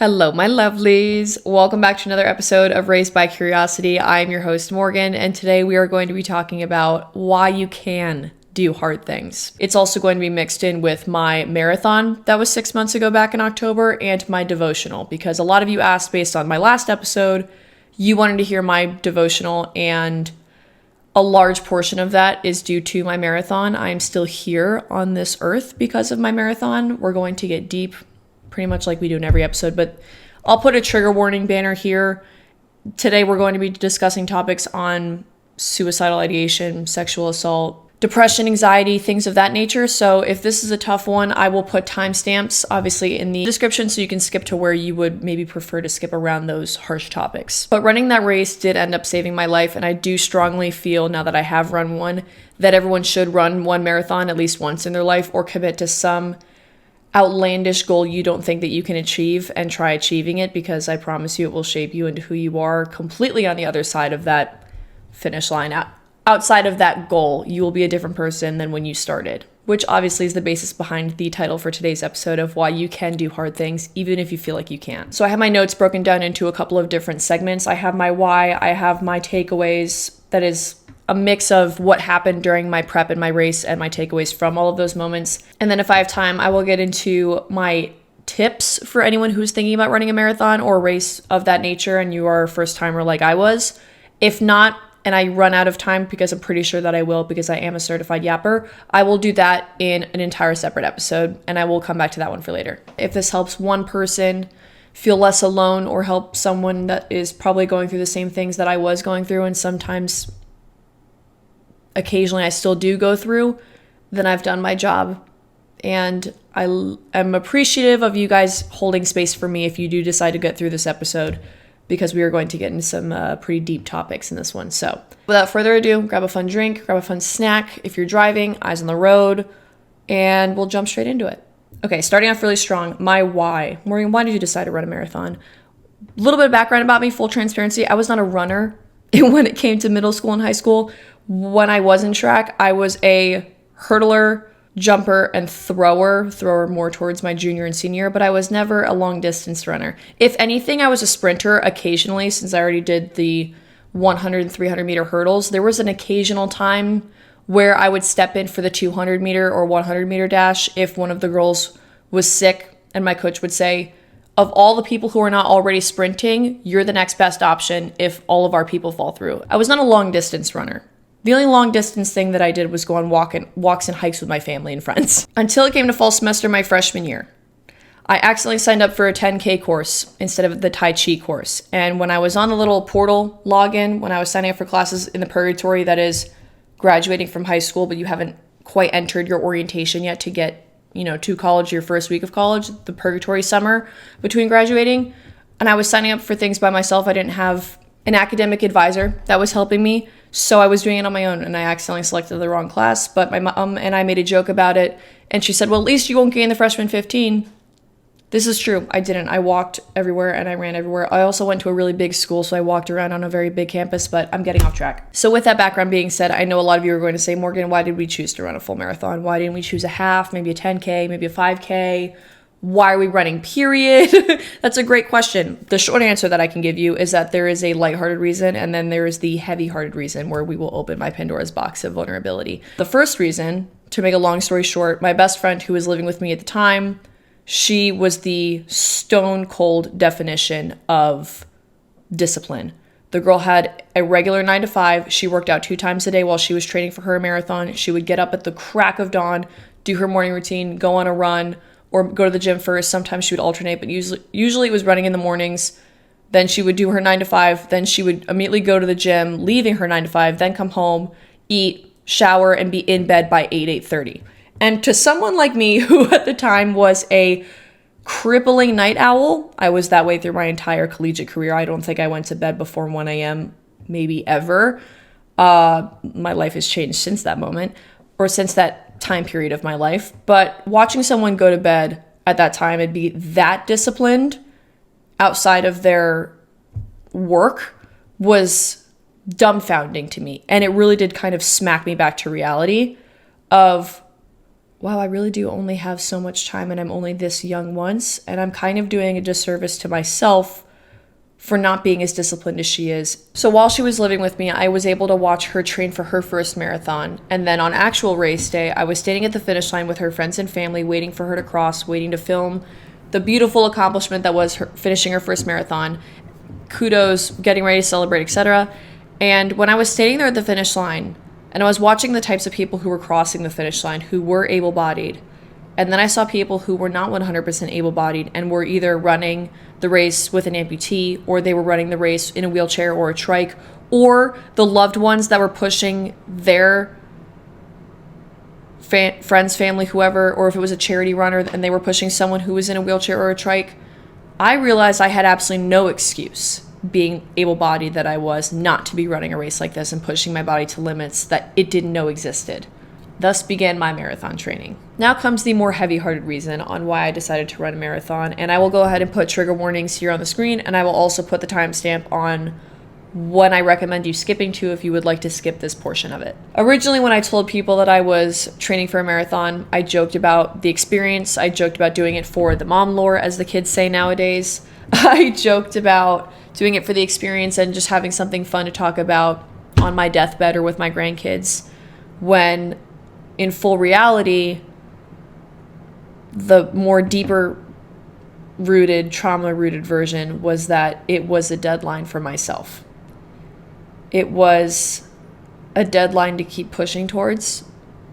Hello, my lovelies. Welcome back to another episode of Raised by Curiosity. I am your host, Morgan, and today we are going to be talking about why you can do hard things. It's also going to be mixed in with my marathon that was 6 months ago back in October and my devotional, because a lot of you asked based on my last episode, you wanted to hear my devotional, and a large portion of that is due to my marathon. I am still here on this earth because of my marathon. We're going to get deep pretty much like we do in every episode, but I'll put a trigger warning banner here. Today we're going to be discussing topics on suicidal ideation, sexual assault, depression, anxiety, things of that nature. So if this is a tough one, I will put timestamps obviously in the description so you can skip to where you would maybe prefer to skip around those harsh topics. But running that race did end up saving my life, and I do strongly feel, now that I have run one, that everyone should run one marathon at least once in their life, or commit to some outlandish goal you don't think that you can achieve and try achieving it, because I promise you it will shape you into who you are completely on the other side of that finish line. Outside of that goal, you will be a different person than when you started, which obviously is the basis behind the title for today's episode of why you can do hard things even if you feel like you can't. So I have my notes broken down into a couple of different segments. I have my why, I have my takeaways, that is a mix of what happened during my prep and my race and my takeaways from all of those moments. And then if I have time, I will get into my tips for anyone who's thinking about running a marathon or a race of that nature and you are a first timer like I was. If not, and I run out of time, because I'm pretty sure that I will, because I am a certified yapper, I will do that in an entire separate episode, and I will come back to that one for later. If this helps one person feel less alone, or help someone that is probably going through the same things that I was going through, and sometimes occasionally I still do go through, then I've done my job. And I am appreciative of you guys holding space for me if you do decide to get through this episode, because we are going to get into some pretty deep topics in this one. So without further ado, grab a fun drink, grab a fun snack. If you're driving, eyes on the road, and we'll jump straight into it. Okay, starting off really strong, my why. Maureen, why did you decide to run a marathon? A little bit of background about me, full transparency. I was not a runner when it came to middle school and high school. When I was in track, I was a hurdler, jumper, and thrower more towards my junior and senior, but I was never a long distance runner. If anything, I was a sprinter occasionally, since I already did the 100 and 300 meter hurdles. There was an occasional time where I would step in for the 200 meter or 100 meter dash if one of the girls was sick, and my coach would say, of all the people who are not already sprinting, you're the next best option if all of our people fall through. I was not a long distance runner. The only long distance thing that I did was go on walks and hikes with my family and friends. Until it came to fall semester my freshman year. I accidentally signed up for a 10K course instead of the Tai Chi course. And when I was on the little portal login, when I was signing up for classes in the purgatory, that is graduating from high school, but you haven't quite entered your orientation yet to get, to college, your first week of college, the purgatory summer between graduating. And I was signing up for things by myself. I didn't have an academic advisor that was helping me. So I was doing it on my own, and I accidentally selected the wrong class, but my mom and I made a joke about it, and she said, well, at least you won't gain the freshman 15. This is true. I didn't. I walked everywhere and I ran everywhere. I also went to a really big school, so I walked around on a very big campus, but I'm getting off track. So with that background being said, I know a lot of you are going to say, Morgan, why did we choose to run a full marathon? Why didn't we choose a half, maybe a 10K, maybe a 5K? Why are we running, period? That's a great question. The short answer that I can give you is that there is a lighthearted reason, and then there is the heavy-hearted reason, where we will open my Pandora's box of vulnerability. The first reason, to make a long story short, my best friend who was living with me at the time, she was the stone cold definition of discipline. The girl had a regular 9 to 5. She worked out 2 times a day while she was training for her marathon. She would get up at the crack of dawn, do her morning routine, go on a run, or go to the gym first. Sometimes she would alternate, but usually it was running in the mornings. Then she would do her 9 to 5. Then she would immediately go to the gym, leaving her 9 to 5, then come home, eat, shower, and be in bed by 8:30. And to someone like me, who at the time was a crippling night owl, I was that way through my entire collegiate career. I don't think I went to bed before 1 a.m., maybe ever. My life has changed since that moment, or since that time period of my life. But watching someone go to bed at that time and be that disciplined outside of their work was dumbfounding to me. And it really did kind of smack me back to reality of wow, I really do only have so much time and I'm only this young once. And I'm kind of doing a disservice to myself for not being as disciplined as she is. So while she was living with me, I was able to watch her train for her first marathon. And then on actual race day, I was standing at the finish line with her friends and family, waiting for her to cross, waiting to film the beautiful accomplishment that was her finishing her first marathon. Kudos, getting ready to celebrate, etc. And when I was standing there at the finish line, and I was watching the types of people who were crossing the finish line, who were able-bodied, and then I saw people who were not 100% able-bodied and were either running the race with an amputee, or they were running the race in a wheelchair or a trike, or the loved ones that were pushing their friends, family, whoever, or if it was a charity runner and they were pushing someone who was in a wheelchair or a trike. I realized I had absolutely no excuse, being able-bodied that I was, not to be running a race like this and pushing my body to limits that it didn't know existed. Thus began my marathon training. Now comes the more heavy-hearted reason on why I decided to run a marathon, and I will go ahead and put trigger warnings here on the screen, and I will also put the timestamp on when I recommend you skipping to if you would like to skip this portion of it. Originally, when I told people that I was training for a marathon, I joked about the experience. I joked about doing it for the mom lore, as the kids say nowadays. I joked about doing it for the experience and just having something fun to talk about on my deathbed or with my grandkids, when in full reality, the more deeper rooted, trauma rooted version was that it was a deadline for myself. It was a deadline to keep pushing towards.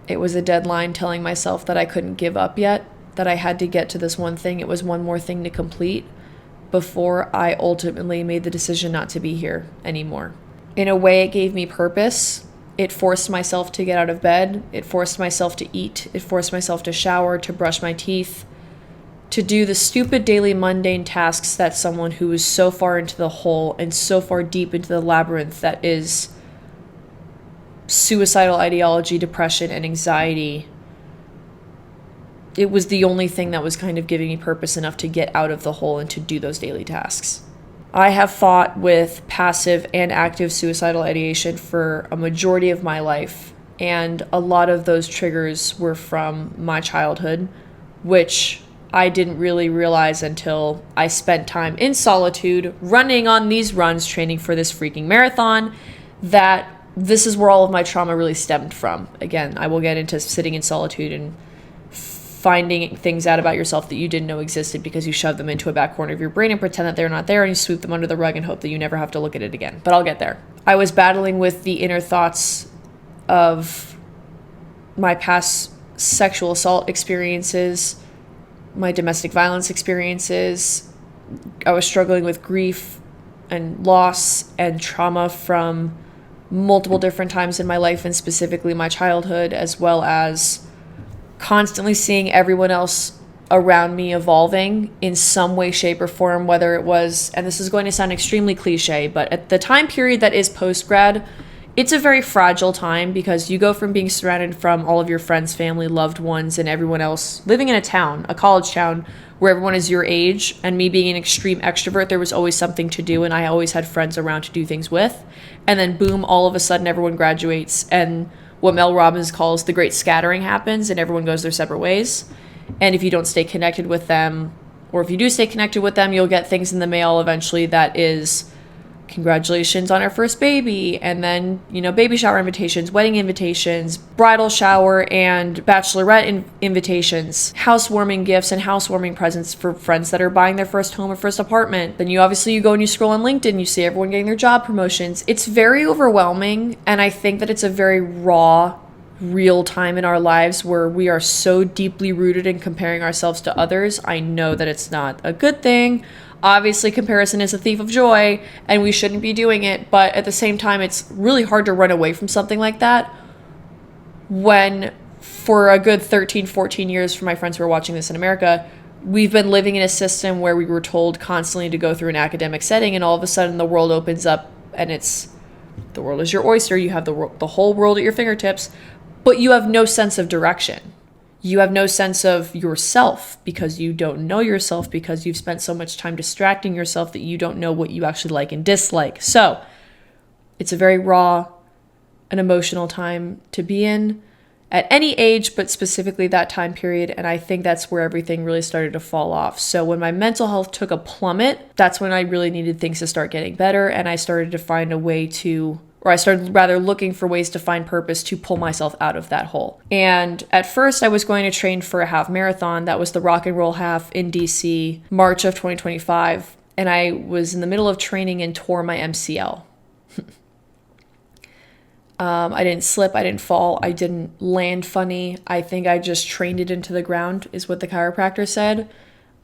It was a deadline telling myself that I couldn't give up yet, that I had to get to this one thing. It was one more thing to complete before I ultimately made the decision not to be here anymore. In a way, it gave me purpose. It forced myself to get out of bed. It forced myself to eat. It forced myself to shower, to brush my teeth, to do the stupid daily mundane tasks that someone who is so far into the hole and so far deep into the labyrinth that is suicidal ideology, depression, and anxiety. It was the only thing that was kind of giving me purpose enough to get out of the hole and to do those daily tasks. I have fought with passive and active suicidal ideation for a majority of my life, and a lot of those triggers were from my childhood, which I didn't really realize until I spent time in solitude, running on these runs, training for this freaking marathon, that this is where all of my trauma really stemmed from. Again, I will get into sitting in solitude and finding things out about yourself that you didn't know existed because you shoved them into a back corner of your brain and pretend that they're not there, and you sweep them under the rug and hope that you never have to look at it again. But I'll get there. I was battling with the inner thoughts of my past sexual assault experiences, my domestic violence experiences. I was struggling with grief and loss and trauma from multiple different times in my life, and specifically my childhood, as well as constantly seeing everyone else around me evolving in some way, shape, or form, whether it was, and this is going to sound extremely cliche, but at the time period that is post-grad, it's a very fragile time because you go from being surrounded from all of your friends, family, loved ones, and everyone else, living in a town, a college town, where everyone is your age, and me being an extreme extrovert, there was always something to do, and I always had friends around to do things with. And then boom, all of a sudden everyone graduates, and what Mel Robbins calls the great scattering happens, and everyone goes their separate ways. And if you don't stay connected with them, or if you do stay connected with them, you'll get things in the mail eventually that is, congratulations on our first baby, and then, baby shower invitations, wedding invitations, bridal shower and bachelorette invitations, housewarming gifts and housewarming presents for friends that are buying their first home or first apartment. Then you go and you scroll on LinkedIn, you see everyone getting their job promotions. It's very overwhelming, and I think that it's a very raw, real time in our lives where we are so deeply rooted in comparing ourselves to others. I know that it's not a good thing. Obviously, comparison is a thief of joy, and we shouldn't be doing it, but at the same time, it's really hard to run away from something like that when, for a good 13, 14 years, for my friends who are watching this in America, we've been living in a system where we were told constantly to go through an academic setting, and all of a sudden the world opens up, and the world is your oyster, you have the whole world at your fingertips, but you have no sense of direction. You have no sense of yourself because you don't know yourself, because you've spent so much time distracting yourself that you don't know what you actually like and dislike. So it's a very raw and emotional time to be in. at any age, but specifically that time period. And I think that's where everything really started to fall off. So when my mental health took a plummet, that's when I really needed things to start getting better. And I started to find a way to, or I started rather looking for ways to find purpose to pull myself out of that hole. And at first I was going to train for a half marathon. That was the Rock and Roll Half in DC, March of 2025. And I was in the middle of training and tore my MCL. I didn't slip, I didn't fall, I didn't land funny. I think I just trained it into the ground, is what the chiropractor said.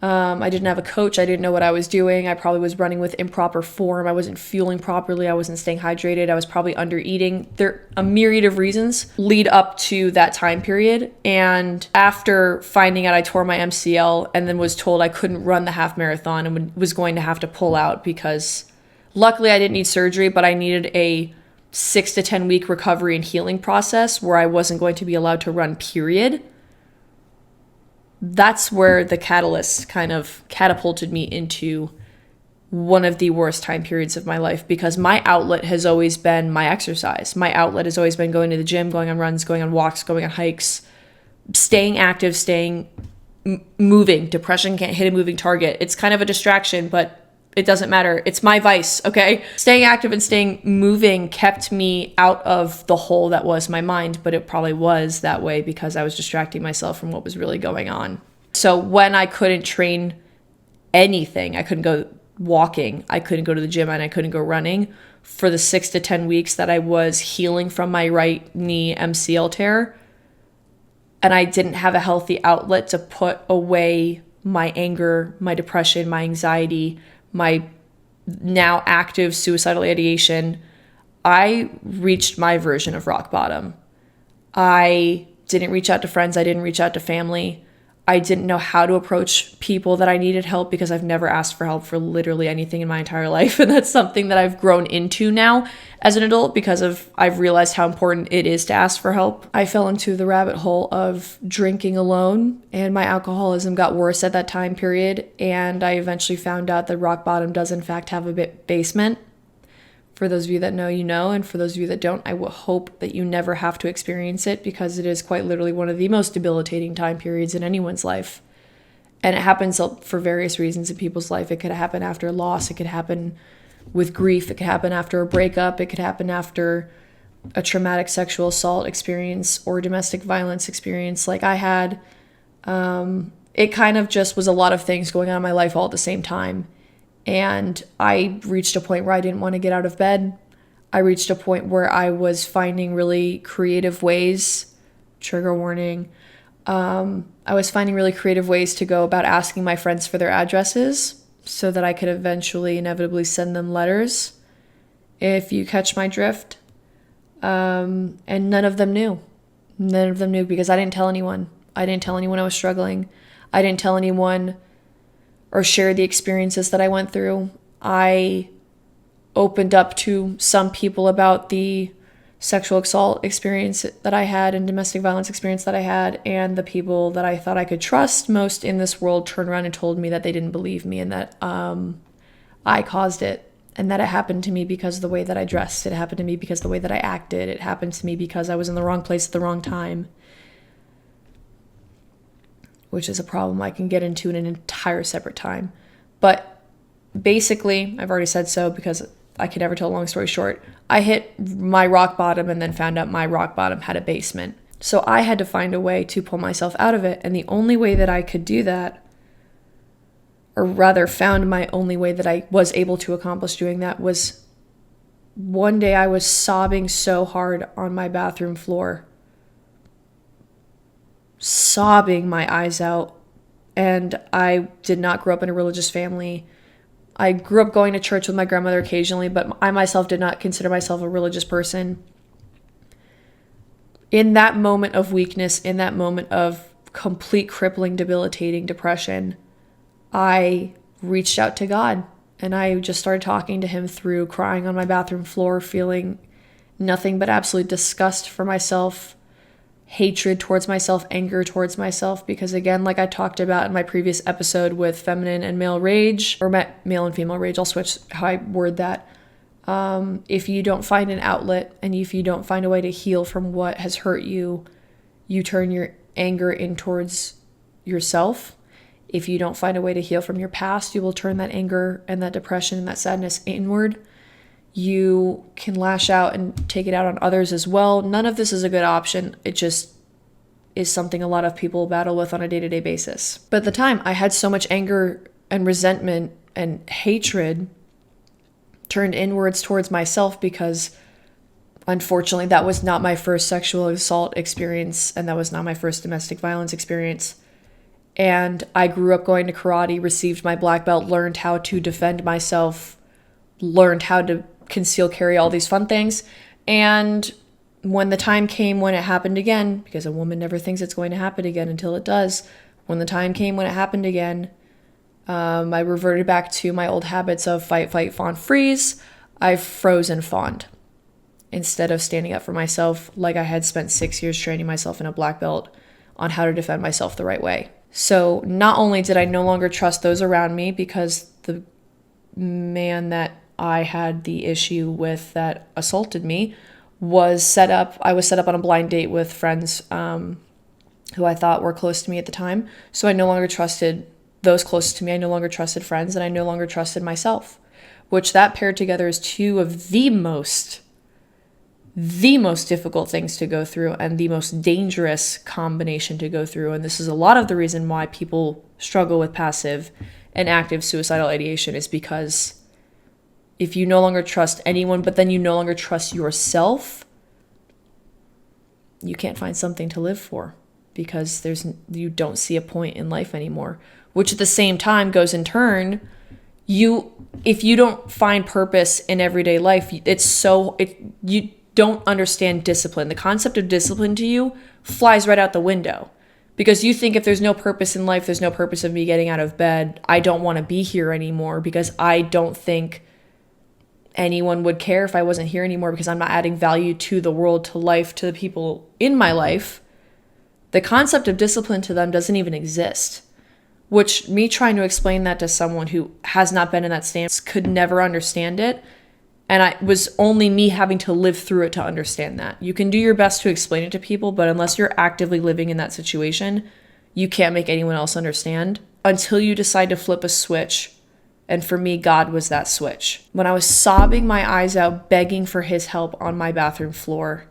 I didn't have a coach, I didn't know what I was doing. I probably was running with improper form. I wasn't fueling properly, I wasn't staying hydrated, I was probably under eating. There a myriad of reasons lead up to that time period. And after finding out I tore my MCL and then was told I couldn't run the half marathon and was going to have to pull out, because luckily I didn't need surgery, but I needed a 6 to 10 week recovery and healing process where I wasn't going to be allowed to run, period. That's where the catalyst kind of catapulted me into one of the worst time periods of my life, because my outlet has always been my exercise. My outlet has always been going to the gym, going on runs, going on walks, going on hikes, staying active, moving. Depression can't hit a moving target. It's kind of a distraction, but it doesn't matter. It's my vice, okay? Staying active and staying moving kept me out of the hole that was my mind, but it probably was that way because I was distracting myself from what was really going on. So when I couldn't train anything, I couldn't go walking, I couldn't go to the gym, and I couldn't go running for the 6 to 10 weeks that I was healing from my right knee MCL tear, and I didn't have a healthy outlet to put away my anger, my depression, my anxiety, my now active suicidal ideation, I reached my version of rock bottom. I didn't reach out to friends. I didn't reach out to family. I didn't know how to approach people that I needed help, because I've never asked for help for literally anything in my entire life. And that's something that I've grown into now as an adult, because I've realized how important it is to ask for help. I fell into the rabbit hole of drinking alone, and my alcoholism got worse at that time period. And I eventually found out that rock bottom does in fact have a basement. For those of you that know, you know, and for those of you that don't, I will hope that you never have to experience it, because it is quite literally one of the most debilitating time periods in anyone's life. And it happens for various reasons in people's life. It could happen after loss. It could happen with grief. It could happen after a breakup. It could happen after a traumatic sexual assault experience or domestic violence experience like I had. It kind of just was a lot of things going on in my life all at the same time. And I reached a point where I didn't want to get out of bed. I reached a point where I was finding really creative ways, trigger warning, I was finding really creative ways to go about asking my friends for their addresses so that I could eventually inevitably send them letters, if you catch my drift. And none of them knew. None of them knew, because I didn't tell anyone. I didn't tell anyone I was struggling. I didn't tell anyone or share the experiences that I went through. I opened up to some people about the sexual assault experience that I had and domestic violence experience that I had, and the people that I thought I could trust most in this world turned around and told me that they didn't believe me, and that I caused it, and that it happened to me because of the way that I dressed. It happened to me because of the way that I acted. It happened to me because I was in the wrong place at the wrong time, which is a problem I can get into in an entire separate time. But basically, I've already said so because I can never tell a long story short. I hit my rock bottom and then found out my rock bottom had a basement. So I had to find a way to pull myself out of it. And the only way that I could do that, or rather found my only way that I was able to accomplish doing that, was one day I was sobbing so hard on my bathroom floor, sobbing my eyes out. And I did not grow up in a religious family. I grew up going to church with my grandmother occasionally, but I myself did not consider myself a religious person. In that moment of weakness, in that moment of complete crippling, debilitating depression, I reached out to God, and I just started talking to him through crying on my bathroom floor, feeling nothing but absolute disgust for myself, hatred towards myself, anger towards myself, because again, like I talked about in my previous episode with feminine and male rage, or male and female rage, I'll switch how I word that. If you don't find an outlet, and if you don't find a way to heal from what has hurt you, you turn your anger in towards yourself. If you don't find a way to heal from your past, you will turn that anger and that depression and that sadness inward. You can lash out and take it out on others as well. None of this is a good option. It just is something a lot of people battle with on a day-to-day basis. But at the time, I had so much anger and resentment and hatred turned inwards towards myself because, unfortunately, that was not my first sexual assault experience, and that was not my first domestic violence experience. And I grew up going to karate, received my black belt, learned how to defend myself, learned how to conceal carry, all these fun things. And when the time came when it happened again, because a woman never thinks it's going to happen again until it does, when the time came when it happened again, I reverted back to my old habits of fight, fawn, freeze. I froze and fawned instead of standing up for myself like I had spent 6 years training myself in a black belt on how to defend myself the right way. So not only did I no longer trust those around me because the man that I had the issue with that assaulted me I was set up on a blind date with friends who I thought were close to me at the time. So I no longer trusted those closest to me. I no longer trusted friends, and I no longer trusted myself, which that paired together is two of the most difficult things to go through and the most dangerous combination to go through. And this is a lot of the reason why people struggle with passive and active suicidal ideation, is because if you no longer trust anyone, but then you no longer trust yourself, you can't find something to live for because you don't see a point in life anymore, which at the same time goes in turn, if you don't find purpose in everyday life, you don't understand discipline. The concept of discipline to you flies right out the window because you think if there's no purpose in life, there's no purpose of me getting out of bed. I don't want to be here anymore because I don't think anyone would care if I wasn't here anymore because I'm not adding value to the world, to life, to the people in my life. The concept of discipline to them doesn't even exist, which me trying to explain that to someone who has not been in that stance could never understand it. And it was only me having to live through it to understand that. You can do your best to explain it to people, but unless you're actively living in that situation, you can't make anyone else understand until you decide to flip a switch. And for me, God was that switch. When I was sobbing my eyes out, begging for his help on my bathroom floor,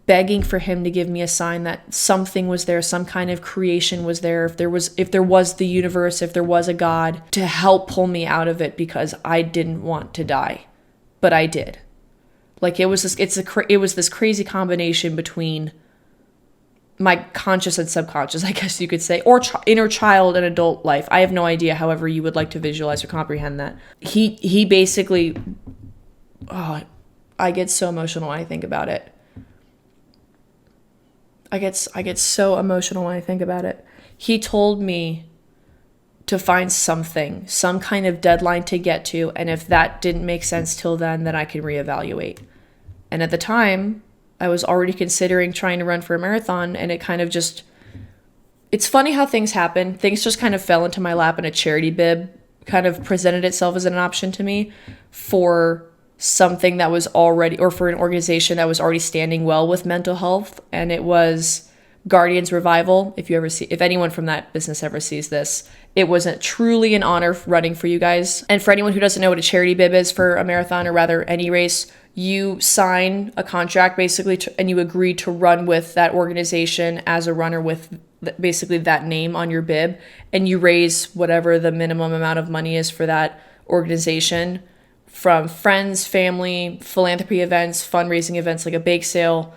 begging for him to give me a sign that something was there, some kind of creation was there, if there was the universe, if there was a God, to help pull me out of it because I didn't want to die. But I did. Like it was this crazy combination between my conscious and subconscious, I guess you could say, or inner child and adult life. I have no idea, however you would like to visualize or comprehend that. He basically, I get so emotional when I think about it. I get so emotional when I think about it. He told me to find something, some kind of deadline to get to, and if that didn't make sense till then I could reevaluate. And at the time, I was already considering trying to run for a marathon, and it kind of just, it's funny how things happen. Things just kind of fell into my lap, and a charity bib kind of presented itself as an option to me for something that was already, or for an organization that was already standing well with mental health, and it was Guardians Revival. If anyone from that business ever sees this, it was truly an honor running for you guys. And for anyone who doesn't know what a charity bib is for a marathon, or rather any race, you sign a contract basically and you agree to run with that organization as a runner with basically that name on your bib, and you raise whatever the minimum amount of money is for that organization from friends, family, philanthropy events, fundraising events like a bake sale.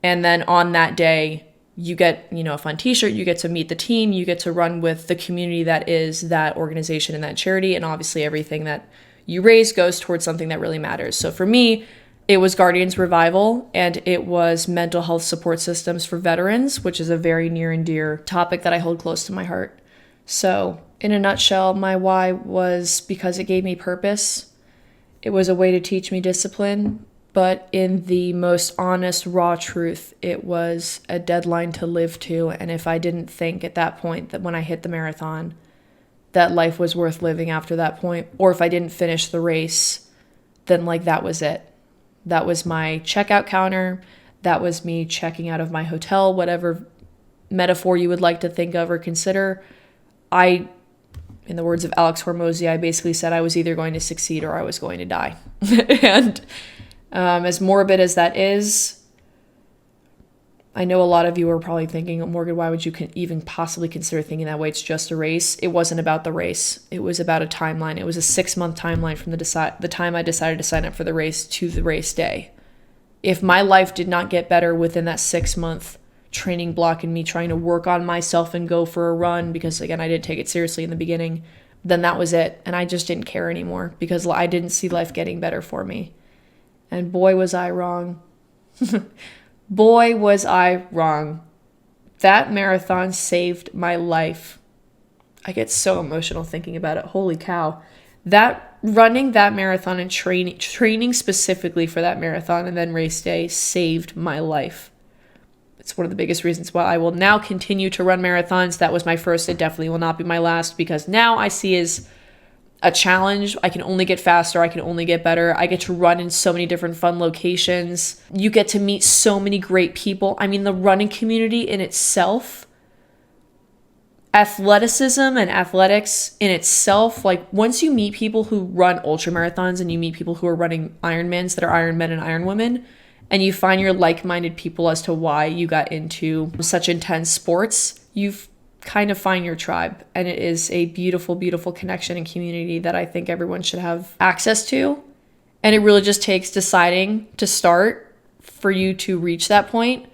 And then on that day, you get, a fun t-shirt, you get to meet the team, you get to run with the community that is that organization and that charity, and obviously everything that you raise goes towards something that really matters. So for me, it was Guardians Revival, and it was mental health support systems for veterans, which is a very near and dear topic that I hold close to my heart. So in a nutshell, my why was because it gave me purpose. It was a way to teach me discipline. But in the most honest, raw truth, it was a deadline to live to. And if I didn't think at that point that when I hit the marathon, that life was worth living after that point, or if I didn't finish the race, then that was it. That was my checkout counter. That was me checking out of my hotel, whatever metaphor you would like to think of or consider, in the words of Alex Hormozy, I basically said I was either going to succeed or I was going to die. And as morbid as that is, I know a lot of you are probably thinking, Morgan, why would you even possibly consider thinking that way? It's just a race. It wasn't about the race. It was about a timeline. It was a 6-month timeline from the time I decided to sign up for the race to the race day. If my life did not get better within that 6-month training block and me trying to work on myself and go for a run, because again, I didn't take it seriously in the beginning, then that was it. And I just didn't care anymore because I didn't see life getting better for me. And boy, was I wrong. Boy, was I wrong. That marathon saved my life. I get so emotional thinking about it. Holy cow. Running that marathon and training specifically for that marathon and then race day saved my life. It's one of the biggest reasons why I will now continue to run marathons. That was my first. It definitely will not be my last, because now I see as a challenge. I can only get faster. I can only get better. I get to run in so many different fun locations. You get to meet so many great people. I mean, the running community in itself, athleticism and athletics in itself, like once you meet people who run ultra marathons and you meet people who are running Ironmans that are Ironmen and Ironwomen, and you find your like-minded people as to why you got into such intense sports, you've kind of find your tribe. And it is a beautiful, beautiful connection and community that I think everyone should have access to. And it really just takes deciding to start for you to reach that point.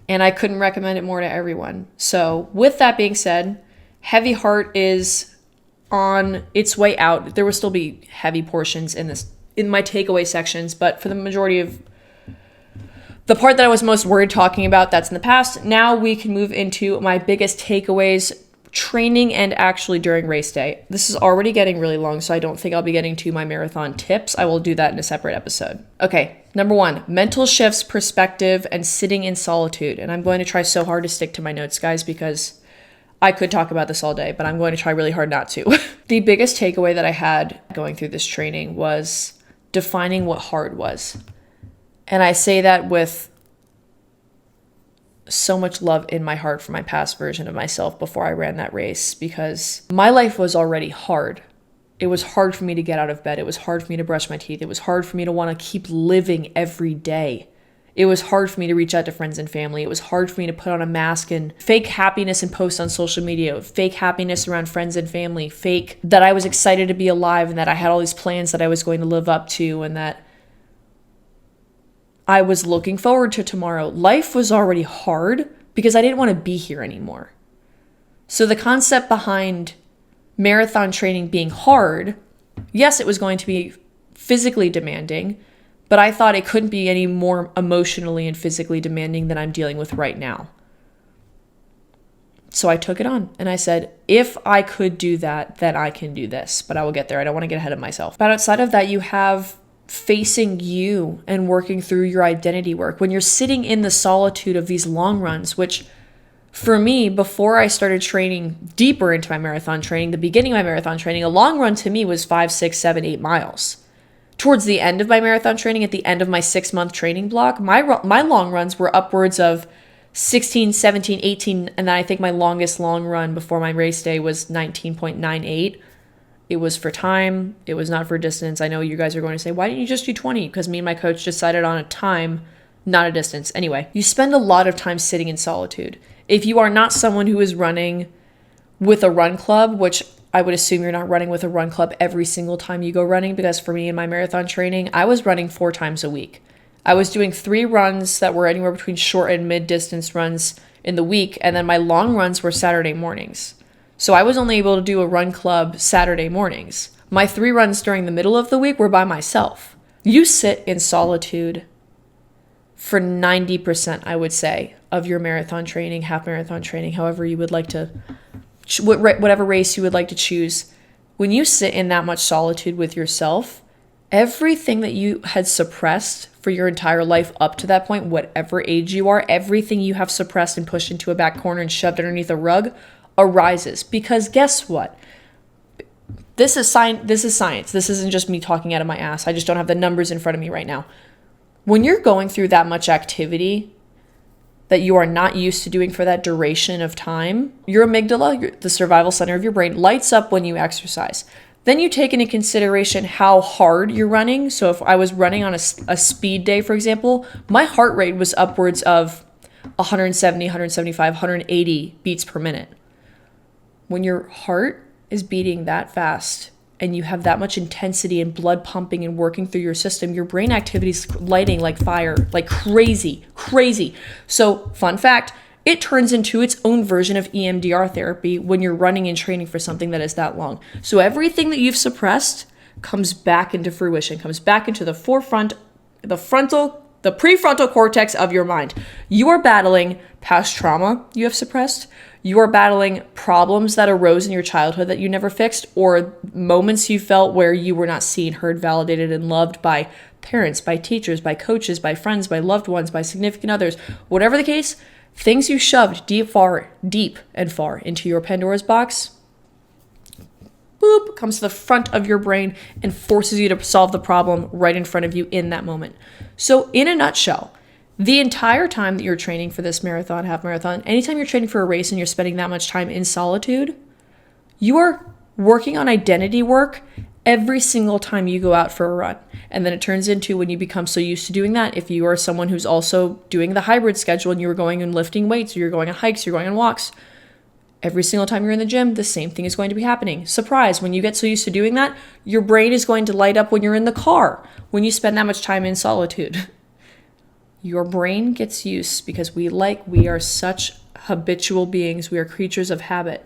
And I couldn't recommend it more to everyone. So with that being said, Heavy Heart is on its way out. There will still be heavy portions in my takeaway sections, but for the majority of the part that I was most worried talking about, that's in the past. Now we can move into my biggest takeaways, training and actually during race day. This is already getting really long, so I don't think I'll be getting to my marathon tips. I will do that in a separate episode. Okay, number 1, mental shifts, perspective, and sitting in solitude. And I'm going to try so hard to stick to my notes, guys, because I could talk about this all day, but I'm going to try really hard not to. The biggest takeaway that I had going through this training was defining what hard was. And I say that with so much love in my heart for my past version of myself before I ran that race, because my life was already hard. It was hard for me to get out of bed. It was hard for me to brush my teeth. It was hard for me to want to keep living every day. It was hard for me to reach out to friends and family. It was hard for me to put on a mask and fake happiness and post on social media, fake happiness around friends and family, fake that I was excited to be alive and that I had all these plans that I was going to live up to and that I was looking forward to tomorrow. Life was already hard because I didn't want to be here anymore. So the concept behind marathon training being hard, yes, it was going to be physically demanding, but I thought it couldn't be any more emotionally and physically demanding than I'm dealing with right now. So I took it on and I said, if I could do that, then I can do this, but I will get there. I don't want to get ahead of myself. But outside of that, you have facing you and working through your identity work. When you're sitting in the solitude of these long runs, which for me, before I started training deeper into my marathon training, the beginning of my marathon training, a long run to me was 5, 6, 7, 8 miles. Towards the end of my marathon training, at the end of my 6-month training block, my long runs were upwards of 16, 17, 18, and then I think my longest long run before my race day was 19.98. It was for time. It was not for distance. I know you guys are going to say, why didn't you just do 20? Because me and my coach decided on a time, not a distance. Anyway, you spend a lot of time sitting in solitude. If you are not someone who is running with a run club, which I would assume you're not running with a run club every single time you go running, because for me in my marathon training, I was running 4 times a week. I was doing 3 runs that were anywhere between short and mid-distance runs in the week, and then my long runs were Saturday mornings. So I was only able to do a run club Saturday mornings. My 3 runs during the middle of the week were by myself. You sit in solitude for 90%, I would say, of your marathon training, half marathon training, however you would like to, whatever race you would like to choose. When you sit in that much solitude with yourself, everything that you had suppressed for your entire life up to that point, whatever age you are, everything you have suppressed and pushed into a back corner and shoved underneath a rug arises. Because guess what? This is science. This isn't just me talking out of my ass. I just don't have the numbers in front of me right now. When you're going through that much activity, that you are not used to doing for that duration of time, your amygdala, the survival center of your brain, lights up when you exercise. Then you take into consideration how hard you're running. So if I was running on a speed day, for example, my heart rate was upwards of 170, 175, 180 beats per minute. When your heart is beating that fast and you have that much intensity and blood pumping and working through your system, your brain activity is lighting like fire, like crazy. So fun fact, it turns into its own version of EMDR therapy when you're running and training for something that is that long. So everything that you've suppressed comes back into fruition, comes back into the forefront, the prefrontal cortex of your mind. You are battling past trauma you have suppressed. You are battling problems that arose in your childhood that you never fixed, or moments you felt where you were not seen, heard, validated, and loved by parents, by teachers, by coaches, by friends, by loved ones, by significant others. Whatever the case, things you shoved deep and far into your Pandora's box, boop, comes to the front of your brain and forces you to solve the problem right in front of you in that moment. So in a nutshell, the entire time that you're training for this marathon, half marathon, anytime you're training for a race and you're spending that much time in solitude, you are working on identity work every single time you go out for a run. And then it turns into, when you become so used to doing that, if you are someone who's also doing the hybrid schedule and you're going and lifting weights, or you're going on hikes, you're going on walks, every single time you're in the gym, the same thing is going to be happening. Surprise, when you get so used to doing that, your brain is going to light up when you're in the car, when you spend that much time in solitude. Your brain gets used because we are such habitual beings. We are creatures of habit.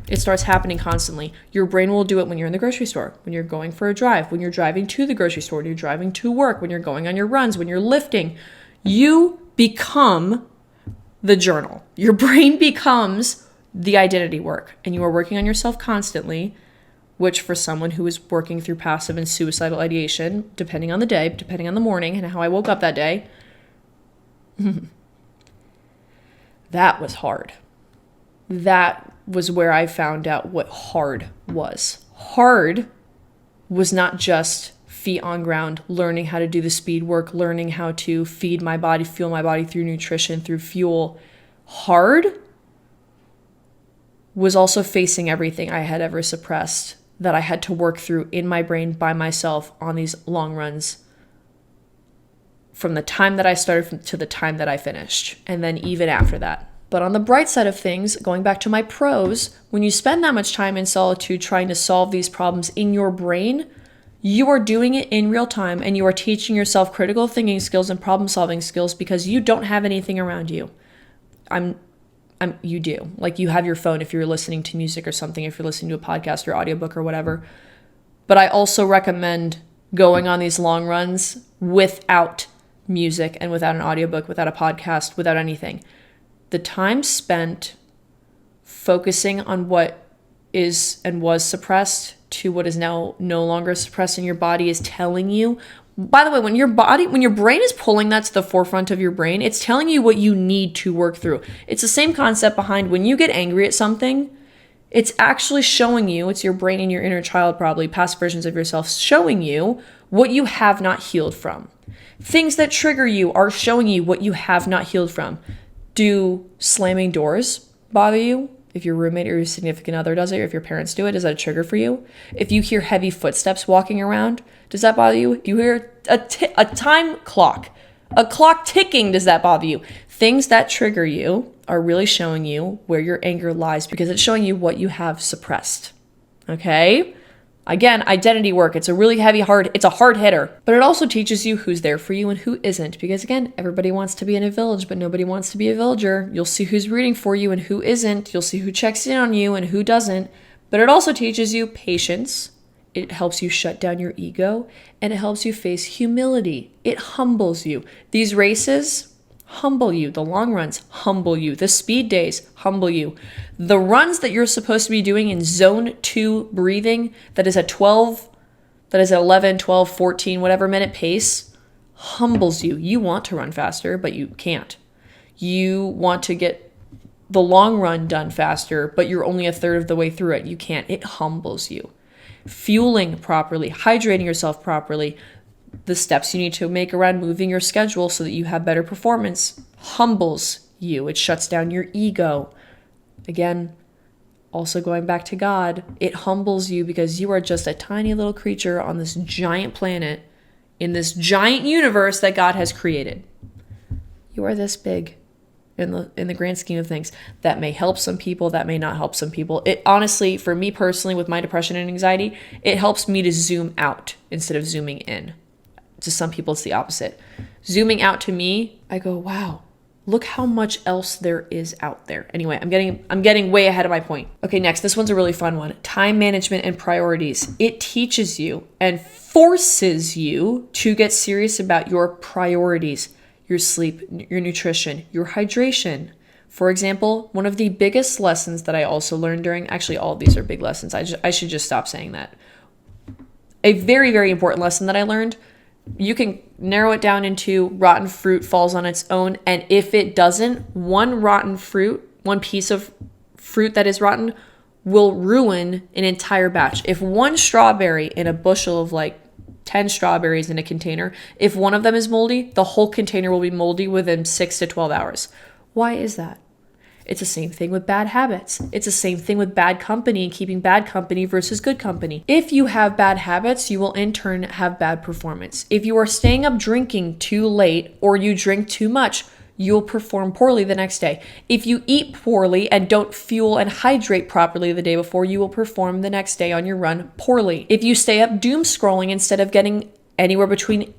It starts happening constantly. Your brain will do it when you're in the grocery store, when you're going for a drive, when you're driving to the grocery store, when you're driving to work, when you're going on your runs, when you're lifting. You become the journal. Your brain becomes the identity work, and you are working on yourself constantly, which for someone who is working through passive and suicidal ideation, depending on the day, depending on the morning and how I woke up that day, that was hard. That was where I found out what hard was. Hard was not just feet on ground, learning how to do the speed work, learning how to feed my body, fuel my body through nutrition, through fuel. Hard was also facing everything I had ever suppressed that I had to work through in my brain by myself on these long runs, from the time that I started to the time that I finished, and then even after that. But on the bright side of things, going back to my pros, when you spend that much time in solitude trying to solve these problems in your brain, you are doing it in real time, and you are teaching yourself critical thinking skills and problem solving skills because you don't have anything around you. You do. Like, you have your phone if you're listening to music or something, if you're listening to a podcast or audiobook or whatever. But I also recommend going on these long runs without music and without an audiobook, without a podcast, without anything. The time spent focusing on what is and was suppressed to what is now no longer suppressed in your body is telling you. By the way, when your brain is pulling that to the forefront of your brain, it's telling you what you need to work through. It's the same concept behind when you get angry at something. It's actually showing you, it's your brain and your inner child, probably past versions of yourself, showing you what you have not healed from. Things that trigger you are showing you what you have not healed from. Do slamming doors bother you? If your roommate or your significant other does it, or if your parents do it, is that a trigger for you? If you hear heavy footsteps walking around, does that bother you? If you hear a time clock, a clock ticking, does that bother you? Things that trigger you are really showing you where your anger lies because it's showing you what you have suppressed. Okay? Again, identity work. It's a really it's a hard hitter, but it also teaches you who's there for you and who isn't. Because again, everybody wants to be in a village, but nobody wants to be a villager. You'll see who's rooting for you and who isn't. You'll see who checks in on you and who doesn't. But it also teaches you patience. It helps you shut down your ego, and it helps you face humility. It humbles you. These races humble you. The long runs humble you. The speed days humble you. The runs that you're supposed to be doing in zone 2 breathing, that is at 11, 12, 14, whatever minute pace, humbles you. You want to run faster, but you can't. You want to get the long run done faster, but you're only a third of the way through it. You can't. It humbles you. Fueling properly, hydrating yourself properly, the steps you need to make around moving your schedule so that you have better performance humbles you. It shuts down your ego. Again, also going back to God, it humbles you because you are just a tiny little creature on this giant planet in this giant universe that God has created. You are this big in the grand scheme of things. That may help some people, that may not help some people. It honestly, for me personally, with my depression and anxiety, it helps me to zoom out instead of zooming in. To some people, it's the opposite. Zooming out to me, I go, wow, look how much else there is out there. Anyway, I'm getting way ahead of my point. Okay, next, this one's a really fun one. Time management and priorities. It teaches you and forces you to get serious about your priorities, your sleep, your nutrition, your hydration. For example, one of the biggest lessons that I also learned actually all of these are big lessons. I should just stop saying that. A very, very important lesson that I learned, you can narrow it down into rotten fruit falls on its own. And if it doesn't, one piece of fruit that is rotten will ruin an entire batch. If one strawberry in a bushel of 10 strawberries in a container, if one of them is moldy, the whole container will be moldy within 6 to 12 hours. Why is that? It's the same thing with bad habits. It's the same thing with bad company and keeping bad company versus good company. If you have bad habits, you will in turn have bad performance. If you are staying up drinking too late or you drink too much, you'll perform poorly the next day. If you eat poorly and don't fuel and hydrate properly the day before, you will perform the next day on your run poorly. If you stay up doom scrolling instead of getting anywhere between,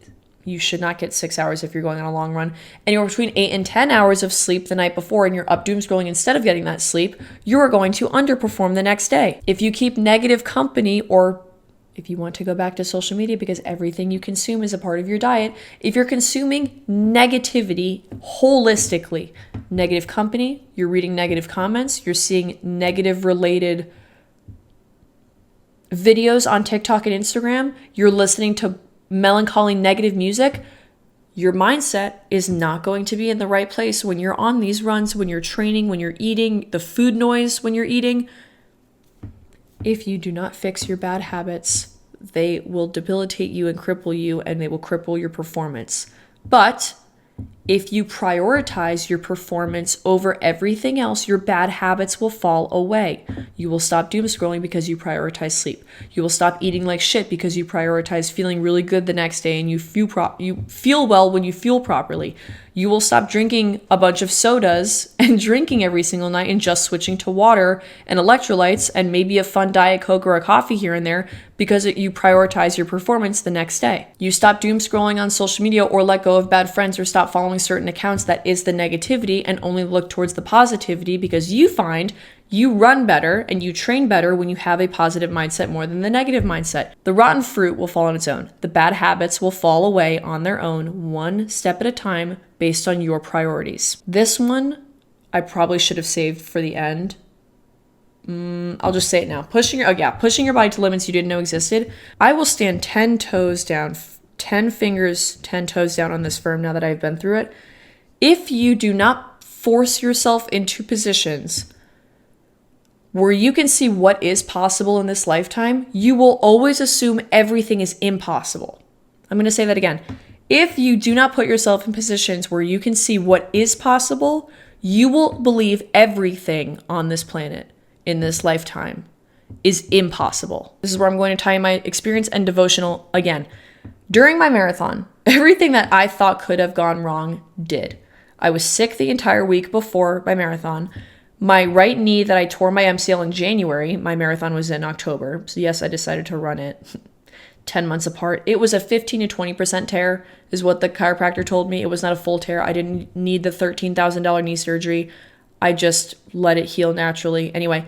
you should not get 6 hours if you're going on a long run, anywhere between 8 and 10 hours of sleep the night before, and you're up doom scrolling instead of getting that sleep, you are going to underperform the next day. If you keep negative company, or if you want to go back to social media, because everything you consume is a part of your diet, if you're consuming negativity holistically, negative company, you're reading negative comments, you're seeing negative related videos on TikTok and Instagram, you're listening to melancholy negative music, your mindset is not going to be in the right place when you're on these runs, when you're training, when you're eating, the food noise when you're eating. If you do not fix your bad habits, they will debilitate you and cripple you, and they will cripple your performance. But if you prioritize your performance over everything else, your bad habits will fall away. You will stop doom scrolling because you prioritize sleep. You will stop eating like shit because you prioritize feeling really good the next day, and you feel well when you fuel properly. You will stop drinking a bunch of sodas and drinking every single night and just switching to water and electrolytes and maybe a fun Diet Coke or a coffee here and there because you prioritize your performance the next day. You stop doom scrolling on social media or let go of bad friends or stop following certain accounts that is the negativity and only look towards the positivity, because you find you run better and you train better when you have a positive mindset more than the negative mindset. The rotten fruit will fall on its own. The bad habits will fall away on their own, one step at a time, based on your priorities. This one, I probably should have saved for the end. I'll just say it now. Pushing your body to limits you didn't know existed. I will stand 10 toes down, 10 fingers, 10 toes down on this firm now that I've been through it. If you do not force yourself into positions where you can see what is possible in this lifetime, you will always assume everything is impossible. I'm going to say that again. If you do not put yourself in positions where you can see what is possible, you will believe everything on this planet in this lifetime is impossible. This is where I'm going to tie in my experience and devotional again. During my marathon, everything that I thought could have gone wrong did. I was sick the entire week before my marathon. My right knee that I tore my MCL in January, my marathon was in October. So yes, I decided to run it 10 months apart. It was a 15 to 20% tear is what the chiropractor told me. It was not a full tear. I didn't need the $13,000 knee surgery. I just let it heal naturally. Anyway,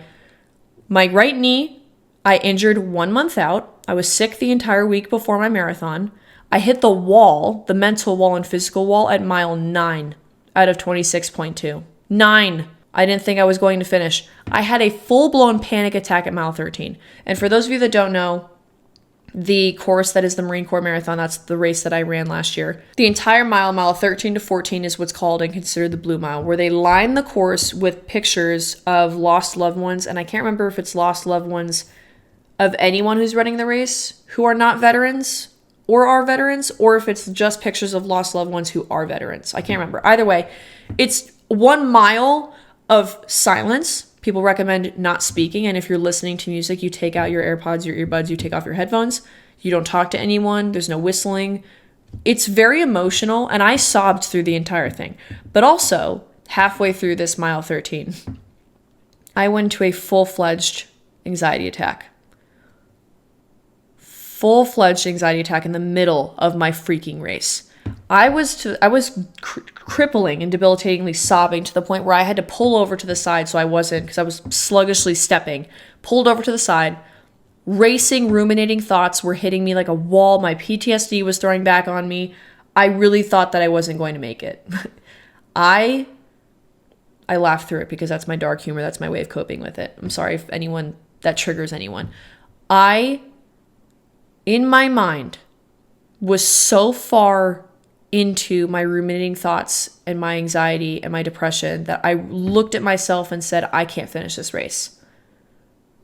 my right knee, I injured 1 month out. I was sick the entire week before my marathon. I hit the wall, the mental wall and physical wall, at mile 9 out of 26.2. 9. I didn't think I was going to finish. I had a full-blown panic attack at mile 13. And for those of you that don't know, the course that is the Marine Corps Marathon, that's the race that I ran last year. The entire mile 13 to 14 is what's called and considered the Blue Mile, where they line the course with pictures of lost loved ones. And I can't remember if it's lost loved ones of anyone who's running the race who are not veterans or are veterans, or if it's just pictures of lost loved ones who are veterans. I can't remember. Either way, it's 1 mile of silence. People recommend not speaking. And if you're listening to music, you take out your AirPods, your earbuds, you take off your headphones. You don't talk to anyone. There's no whistling. It's very emotional. And I sobbed through the entire thing. But also, halfway through this mile 13, I went to a full-fledged anxiety attack. Full-fledged anxiety attack in the middle of my freaking race. I was crippling and debilitatingly sobbing to the point where I had to pull over to the side so I wasn't, because I was sluggishly stepping, pulled over to the side. Racing, ruminating thoughts were hitting me like a wall. My PTSD was throwing back on me. I really thought that I wasn't going to make it. I laughed through it because that's my dark humor. That's my way of coping with it. I'm sorry if that triggers anyone. I, in my mind, was so far into my ruminating thoughts and my anxiety and my depression that I looked at myself and said, I can't finish this race.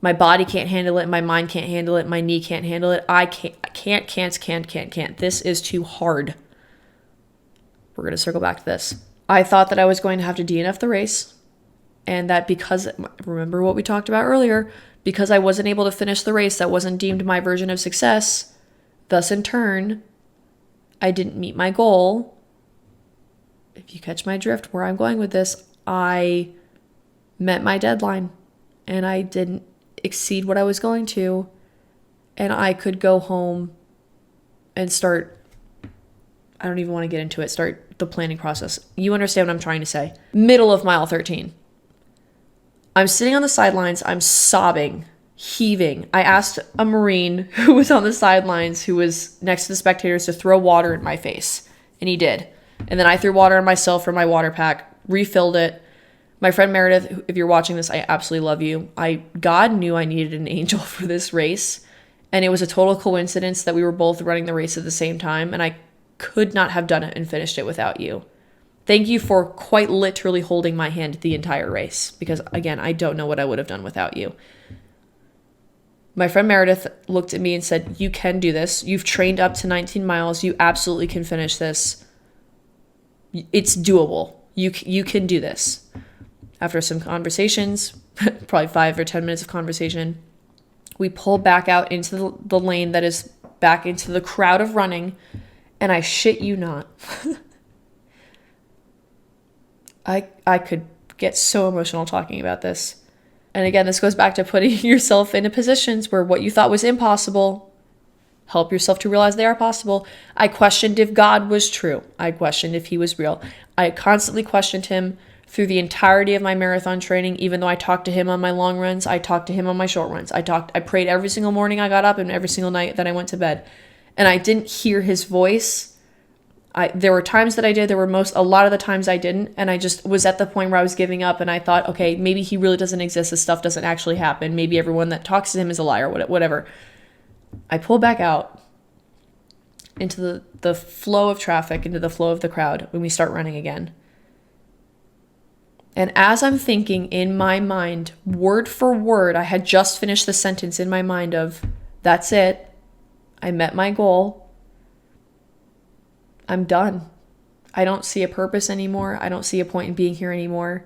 My body can't handle it. My mind can't handle it. My knee can't handle it. I can't. This is too hard. We're going to circle back to this. I thought that I was going to have to DNF the race, and that because, remember what we talked about earlier, because I wasn't able to finish the race, that wasn't deemed my version of success. Thus, in turn, I didn't meet my goal. If you catch my drift where I'm going with this, I met my deadline and I didn't exceed what I was going to, and I could go home and start, I don't even want to get into it, start the planning process. You understand what I'm trying to say. Middle of mile 13. I'm sitting on the sidelines. I'm sobbing, heaving. I asked a Marine who was on the sidelines, who was next to the spectators, to throw water in my face. And he did. And then I threw water on myself from my water pack, refilled it. My friend Meredith, if you're watching this, I absolutely love you. God knew I needed an angel for this race. And it was a total coincidence that we were both running the race at the same time. And I could not have done it and finished it without you. Thank you for quite literally holding my hand the entire race, because again, I don't know what I would have done without you. My friend Meredith looked at me and said, you can do this. You've trained up to 19 miles. You absolutely can finish this. It's doable. You can do this. After some conversations, probably 5 or 10 minutes of conversation, we pulled back out into the lane that is back into the crowd of running. And I shit you not, I could get so emotional talking about this. And again, this goes back to putting yourself into positions where what you thought was impossible, help yourself to realize they are possible. I questioned if God was true. I questioned if he was real. I constantly questioned him through the entirety of my marathon training. Even though I talked to him on my long runs, I talked to him on my short runs. I prayed every single morning I got up and every single night that I went to bed. And I didn't hear his voice. There were times that I did. A lot of the times I didn't. And I just was at the point where I was giving up. And I thought, okay, maybe he really doesn't exist. This stuff doesn't actually happen. Maybe everyone that talks to him is a liar, whatever. I pulled back out into the flow of traffic, into the flow of the crowd when we start running again. And as I'm thinking in my mind, word for word, I had just finished the sentence in my mind of, that's it. I met my goal. I'm done. I don't see a purpose anymore. I don't see a point in being here anymore.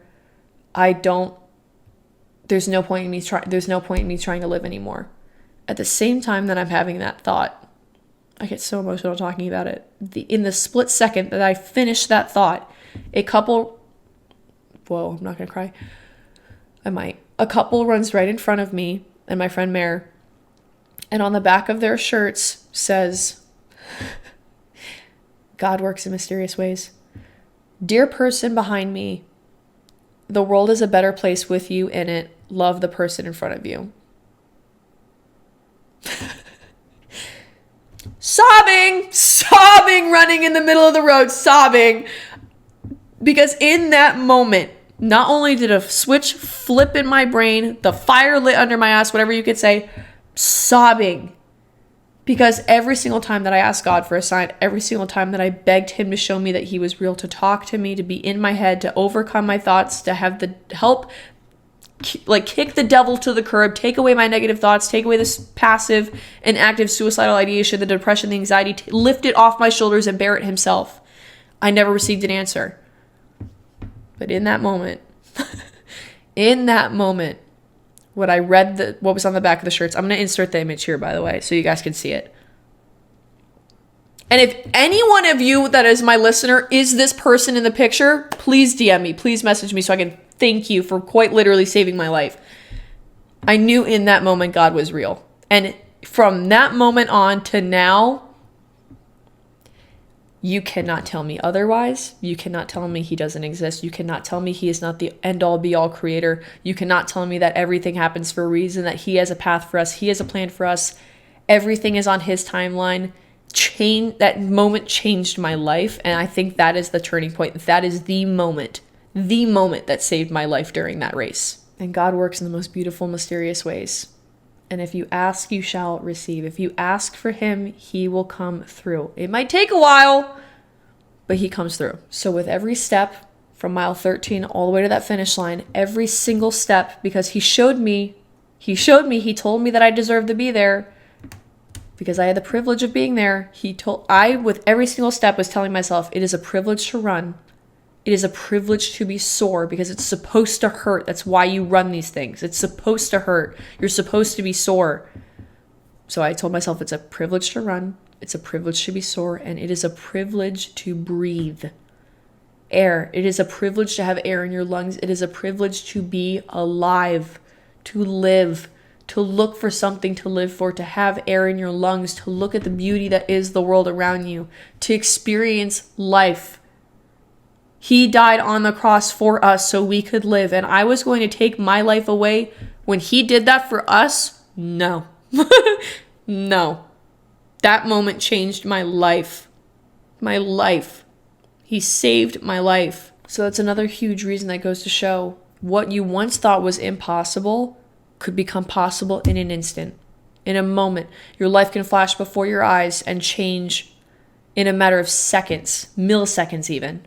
There's no point in me trying to live anymore. At the same time that I'm having that thought, I get so emotional talking about it. In the split second that I finished that thought, I'm not going to cry. I might. A couple runs right in front of me and my friend Mare. And on the back of their shirts says, God works in mysterious ways. Dear person behind me, the world is a better place with you in it. Love the person in front of you. Sobbing, running in the middle of the road, sobbing. Because in that moment, not only did a switch flip in my brain, the fire lit under my ass, whatever you could say, sobbing. Because every single time that I asked God for a sign, every single time that I begged him to show me that he was real, to talk to me, to be in my head, to overcome my thoughts, to have the help, like kick the devil to the curb, take away my negative thoughts, take away this passive and active suicidal ideation, the depression, the anxiety, lift it off my shoulders and bear it himself. I never received an answer. But in that moment, in that moment, when I read what was on the back of the shirts, I'm going to insert the image here, by the way, so you guys can see it. And if any one of you that is my listener is this person in the picture, please DM me, please message me so I can thank you for quite literally saving my life. I knew in that moment God was real. And from that moment on to now, you cannot tell me otherwise. You cannot tell me he doesn't exist. You cannot tell me he is not the end-all be-all creator. You cannot tell me that everything happens for a reason, that he has a path for us. He has a plan for us. Everything is on his timeline. That moment changed my life. And I think that is the turning point. That is the moment that saved my life during that race. And God works in the most beautiful, mysterious ways. And if you ask, you shall receive. If you ask for him, he will come through. It might take a while, but he comes through. So with every step from mile 13 all the way to that finish line, every single step, because he told me that I deserved to be there because I had the privilege of being there. With every single step was telling myself, it is a privilege to run. It is a privilege to be sore because it's supposed to hurt. That's why you run these things. It's supposed to hurt. You're supposed to be sore. So I told myself it's a privilege to run. It's a privilege to be sore. And it is a privilege to breathe air. It is a privilege to have air in your lungs. It is a privilege to be alive, to live, to look for something to live for, to have air in your lungs, to look at the beauty that is the world around you, to experience life. He died on the cross for us so we could live. And I was going to take my life away when he did that for us? No. No. That moment changed my life. My life. He saved my life. So that's another huge reason that goes to show what you once thought was impossible could become possible in an instant. In a moment. Your life can flash before your eyes and change in a matter of seconds, milliseconds even.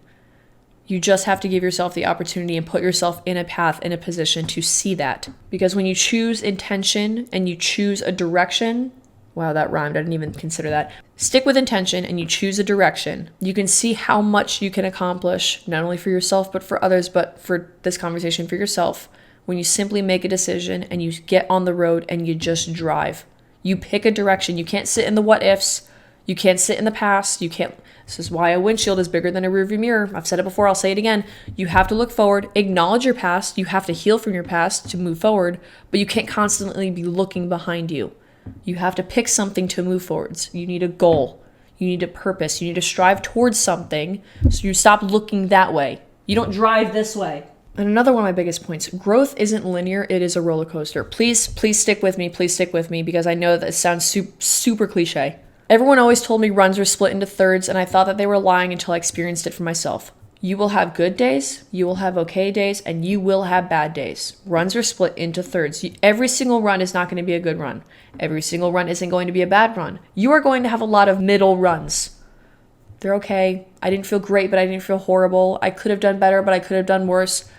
You just have to give yourself the opportunity and put yourself in a path, in a position to see that. Because when you choose intention and you choose a direction, wow, that rhymed. I didn't even consider that. Stick with intention and you choose a direction. You can see how much you can accomplish, not only for yourself, but for others, but for this conversation for yourself. When you simply make a decision and you get on the road and you just drive. You pick a direction. You can't sit in the what ifs. You can't sit in the past. This is why a windshield is bigger than a rearview mirror. I've said it before, I'll say it again. You have to look forward, acknowledge your past. You have to heal from your past to move forward, but you can't constantly be looking behind you. You have to pick something to move forwards. You need a goal. You need a purpose. You need to strive towards something so you stop looking that way. You don't drive this way. And another one of my biggest points, growth isn't linear, it is a roller coaster. Please stick with me, because I know that it sounds super cliche. Everyone always told me runs are split into thirds, and I thought that they were lying until I experienced it for myself. You will have good days, you will have okay days, and you will have bad days. Runs are split into thirds. Every single run is not going to be a good run. Every single run isn't going to be a bad run. You are going to have a lot of middle runs. They're okay. I didn't feel great, but I didn't feel horrible. I could have done better, but I could have done worse.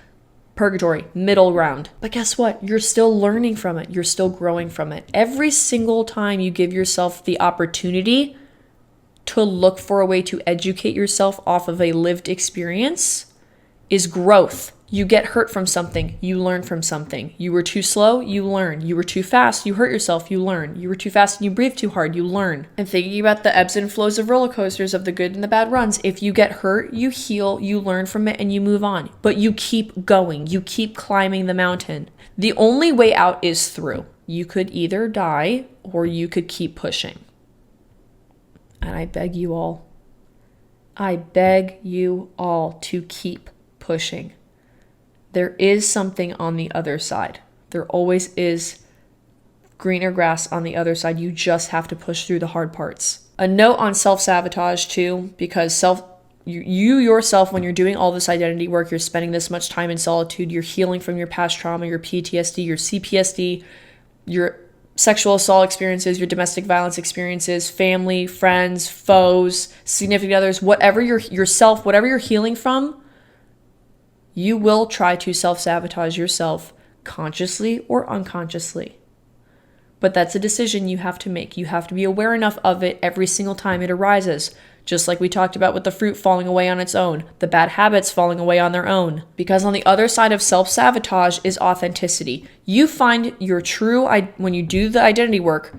Purgatory, middle ground. But guess what? You're still learning from it. You're still growing from it. Every single time you give yourself the opportunity to look for a way to educate yourself off of a lived experience is growth. You get hurt from something, you learn from something. You were too slow, you learn. You were too fast, you hurt yourself, you learn. You were too fast and you breathed too hard, you learn. And thinking about the ebbs and flows of roller coasters of the good and the bad runs, if you get hurt, you heal, you learn from it, and you move on. But you keep going, you keep climbing the mountain. The only way out is through. You could either die or you could keep pushing. And I beg you all to keep pushing. There is something on the other side. There always is greener grass on the other side. You just have to push through the hard parts. A note on self-sabotage too, because you yourself, when you're doing all this identity work, you're spending this much time in solitude, you're healing from your past trauma, your PTSD, your CPSD, your sexual assault experiences, your domestic violence experiences, family, friends, foes, significant others, whatever yourself, whatever you're healing from, you will try to self-sabotage yourself consciously or unconsciously. But that's a decision you have to make. You have to be aware enough of it every single time it arises Just like we talked about with the fruit falling away on its own, the bad habits falling away on their own. Because on the other side of self-sabotage is authenticity. You find your true, when you do the identity work,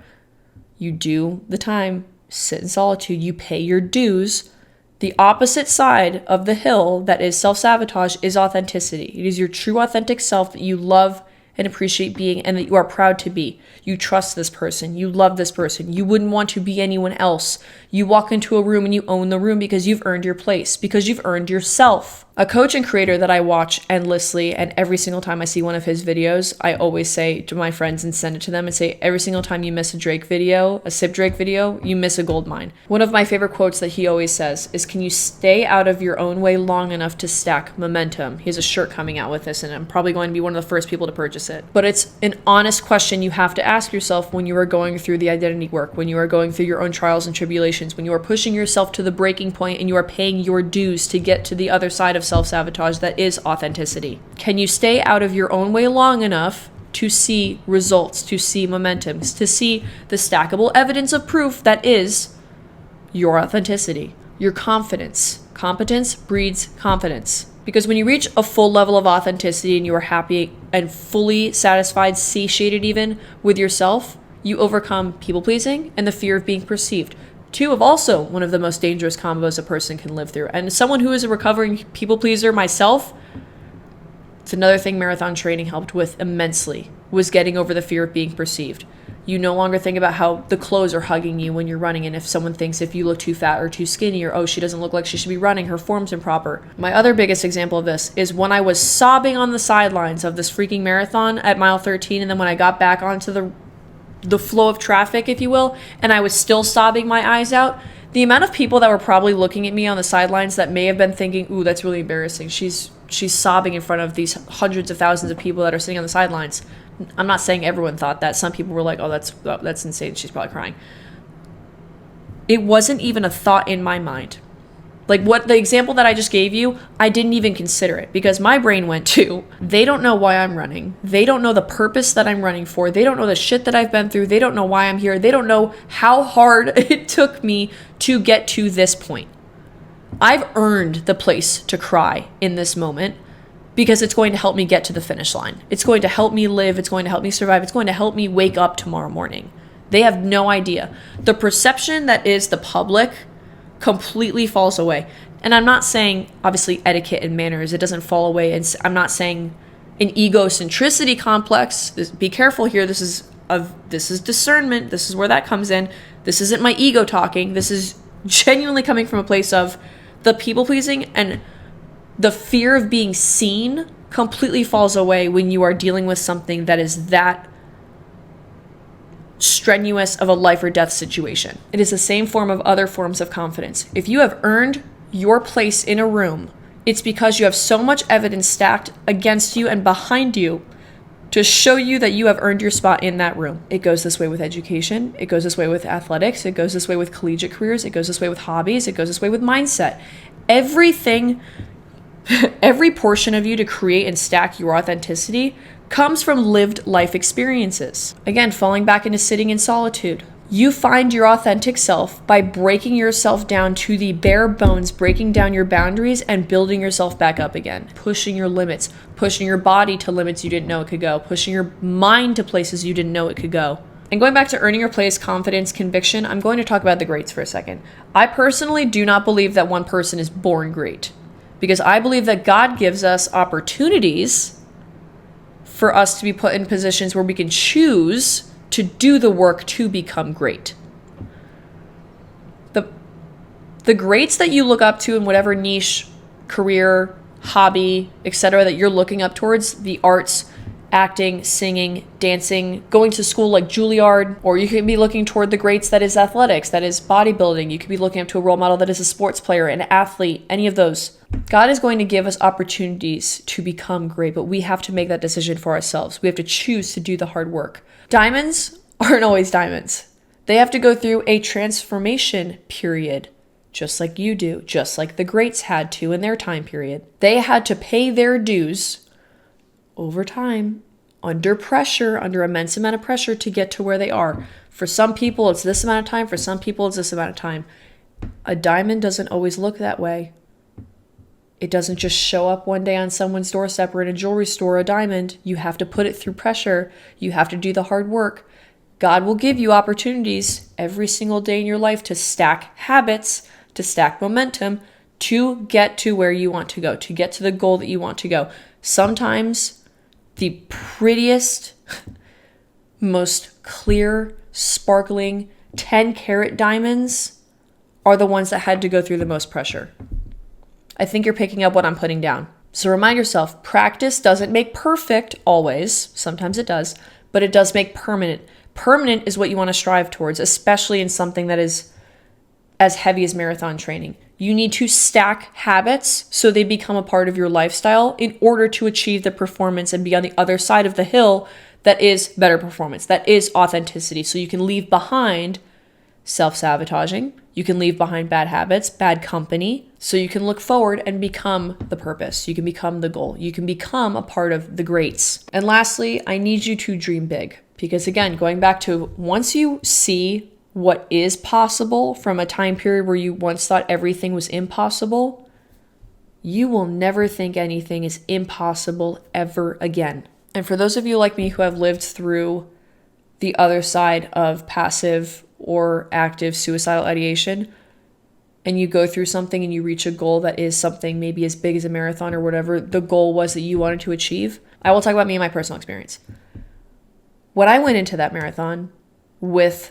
you do the time, sit in solitude, you pay your dues. The opposite side of the hill that is self-sabotage is authenticity. It is your true authentic self that you love and appreciate being and that you are proud to be. You trust this person. You love this person. You wouldn't want to be anyone else. You walk into a room and you own the room because you've earned your place, because you've earned yourself. A coach and creator that I watch endlessly, and every single time I see one of his videos, I always say to my friends and send it to them and say, every single time you miss a Drake video, a Sip Drake video, you miss a gold mine. One of my favorite quotes that he always says is, can you stay out of your own way long enough to stack momentum? He has a shirt coming out with this, and I'm probably going to be one of the first people to purchase it. But it's an honest question you have to ask yourself when you are going through the identity work, when you are going through your own trials and tribulations, when you are pushing yourself to the breaking point and you are paying your dues to get to the other side of self-sabotage that is authenticity. Can you stay out of your own way long enough to see results, to see momentum, to see the stackable evidence of proof that is your authenticity, your confidence? Competence breeds confidence. Because when you reach a full level of authenticity and you are happy and fully satisfied, satiated even with yourself, you overcome people-pleasing and the fear of being perceived. Two of also one of the most dangerous combos a person can live through. And as someone who is a recovering people-pleaser myself, it's another thing marathon training helped with immensely, was getting over the fear of being perceived. You no longer think about how the clothes are hugging you when you're running, and if someone thinks if you look too fat or too skinny, or oh, she doesn't look like she should be running, her form's improper. My other biggest example of this is when I was sobbing on the sidelines of this freaking marathon at mile 13, and then when I got back onto the flow of traffic, if you will, and I was still sobbing my eyes out, the amount of people that were probably looking at me on the sidelines that may have been thinking, ooh, that's really embarrassing. She's sobbing in front of these hundreds of thousands of people that are sitting on the sidelines. I'm not saying everyone thought that. Some people were like, oh, that's insane. She's probably crying. It wasn't even a thought in my mind. Like what the example that I just gave you, I didn't even consider it because my brain went to, they don't know why I'm running. They don't know the purpose that I'm running for. They don't know the shit that I've been through. They don't know why I'm here. They don't know how hard it took me to get to this point. I've earned the place to cry in this moment because it's going to help me get to the finish line. It's going to help me live. It's going to help me survive. It's going to help me wake up tomorrow morning. They have no idea. The perception that is the public completely falls away. And I'm not saying, obviously, etiquette and manners, it doesn't fall away. And I'm not saying an egocentricity complex. Be careful here. This is discernment. This is where that comes in. This isn't my ego talking. This is genuinely coming from a place of the people pleasing, and the fear of being seen completely falls away when you are dealing with something that is that strenuous of a life or death situation. It is the same form of other forms of confidence. If you have earned your place in a room, it's because you have so much evidence stacked against you and behind you to show you that you have earned your spot in that room. It goes this way with education. It goes this way with athletics. It goes this way with collegiate careers. It goes this way with hobbies. It goes this way with mindset. Everything, every portion of you to create and stack your authenticity comes from lived life experiences. Again, falling back into sitting in solitude. You find your authentic self by breaking yourself down to the bare bones, breaking down your boundaries and building yourself back up again. Pushing your limits, pushing your body to limits you didn't know it could go, pushing your mind to places you didn't know it could go. And going back to earning your place, confidence, conviction, I'm going to talk about the greats for a second. I personally do not believe that one person is born great, because I believe that God gives us opportunities for us to be put in positions where we can choose to do the work to become great. The greats that you look up to in whatever niche, career, hobby, etc. that you're looking up towards, the arts, acting, singing, dancing, going to school like Juilliard, or you can be looking toward the greats that is athletics, that is bodybuilding. You could be looking up to a role model that is a sports player, an athlete, any of those. God is going to give us opportunities to become great, but we have to make that decision for ourselves. We have to choose to do the hard work. Diamonds aren't always diamonds. They have to go through a transformation period, just like you do, just like the greats had to in their time period. They had to pay their dues over time, under pressure, under immense amount of pressure to get to where they are. For some people, it's this amount of time. For some people, it's this amount of time. A diamond doesn't always look that way. It doesn't just show up one day on someone's doorstep or in a jewelry store, a diamond. You have to put it through pressure. You have to do the hard work. God will give you opportunities every single day in your life to stack habits, to stack momentum, to get to where you want to go, to get to the goal that you want to go. Sometimes the prettiest, most clear, sparkling 10-carat diamonds are the ones that had to go through the most pressure. I think you're picking up what I'm putting down. So remind yourself, practice doesn't make perfect always. Sometimes it does, but it does make permanent. Permanent is what you want to strive towards, especially in something that is as heavy as marathon training. You need to stack habits so they become a part of your lifestyle in order to achieve the performance and be on the other side of the hill that is better performance, that is authenticity. So you can leave behind self-sabotaging, you can leave behind bad habits, bad company, so you can look forward and become the purpose. You can become the goal. You can become a part of the greats. And lastly, I need you to dream big. Because again, going back to once you see what is possible from a time period where you once thought everything was impossible, you will never think anything is impossible ever again. And for those of you like me who have lived through the other side of passive or active suicidal ideation, and you go through something and you reach a goal that is something maybe as big as a marathon or whatever the goal was that you wanted to achieve, I will talk about me and my personal experience. When I went into that marathon with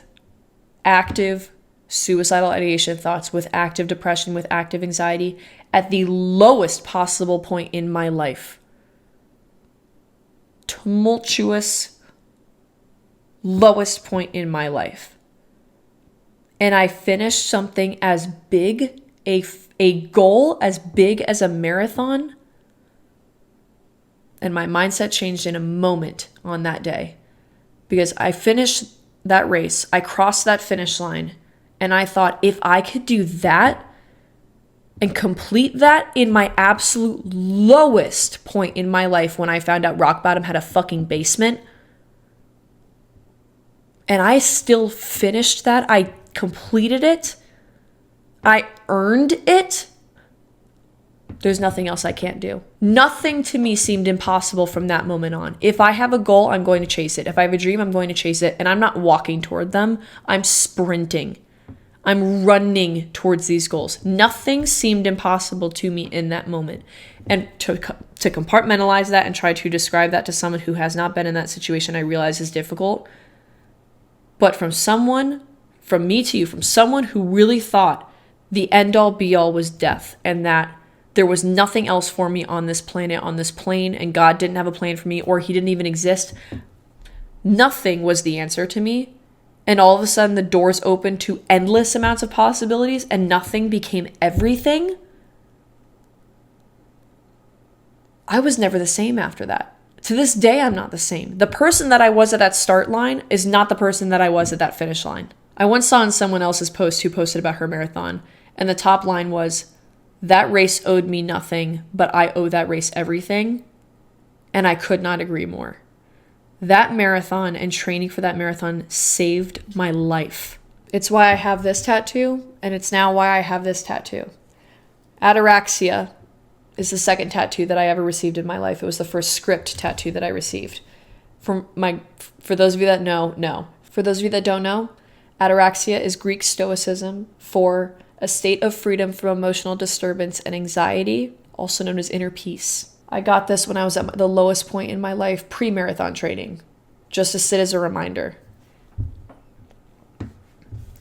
active suicidal ideation thoughts, with active depression, with active anxiety, at the lowest possible point in my life, tumultuous, lowest point in my life, and I finished something as big, a goal as big as a marathon, and my mindset changed in a moment on that day. Because I finished that race, I crossed that finish line, and I thought, if I could do that and complete that in my absolute lowest point in my life when I found out rock bottom had a fucking basement, and I still finished that, I completed it, I earned it, there's nothing else I can't do. Nothing to me seemed impossible from that moment on. If I have a goal, I'm going to chase it. If I have a dream, I'm going to chase it. And I'm not walking toward them. I'm sprinting. I'm running towards these goals. Nothing seemed impossible to me in that moment. And to compartmentalize that and try to describe that to someone who has not been in that situation, I realize is difficult. But from me to you, from someone who really thought the end all be all was death and that there was nothing else for me on this planet, on this plane, and God didn't have a plan for me, or he didn't even exist. Nothing was the answer to me. And all of a sudden the doors opened to endless amounts of possibilities and nothing became everything. I was never the same after that. To this day, I'm not the same. The person that I was at that start line is not the person that I was at that finish line. I once saw in someone else's post who posted about her marathon, and the top line was, "That race owed me nothing, but I owe that race everything." And I could not agree more. That marathon and training for that marathon saved my life. It's why I have this tattoo, and it's now why I have this tattoo. Ataraxia is the second tattoo that I ever received in my life. It was the first script tattoo that I received. For those of you that know, no. For those of you that don't know, ataraxia is Greek stoicism for a state of freedom from emotional disturbance and anxiety, also known as inner peace. I got this when I was at the lowest point in my life, pre-marathon training, just to sit as a reminder.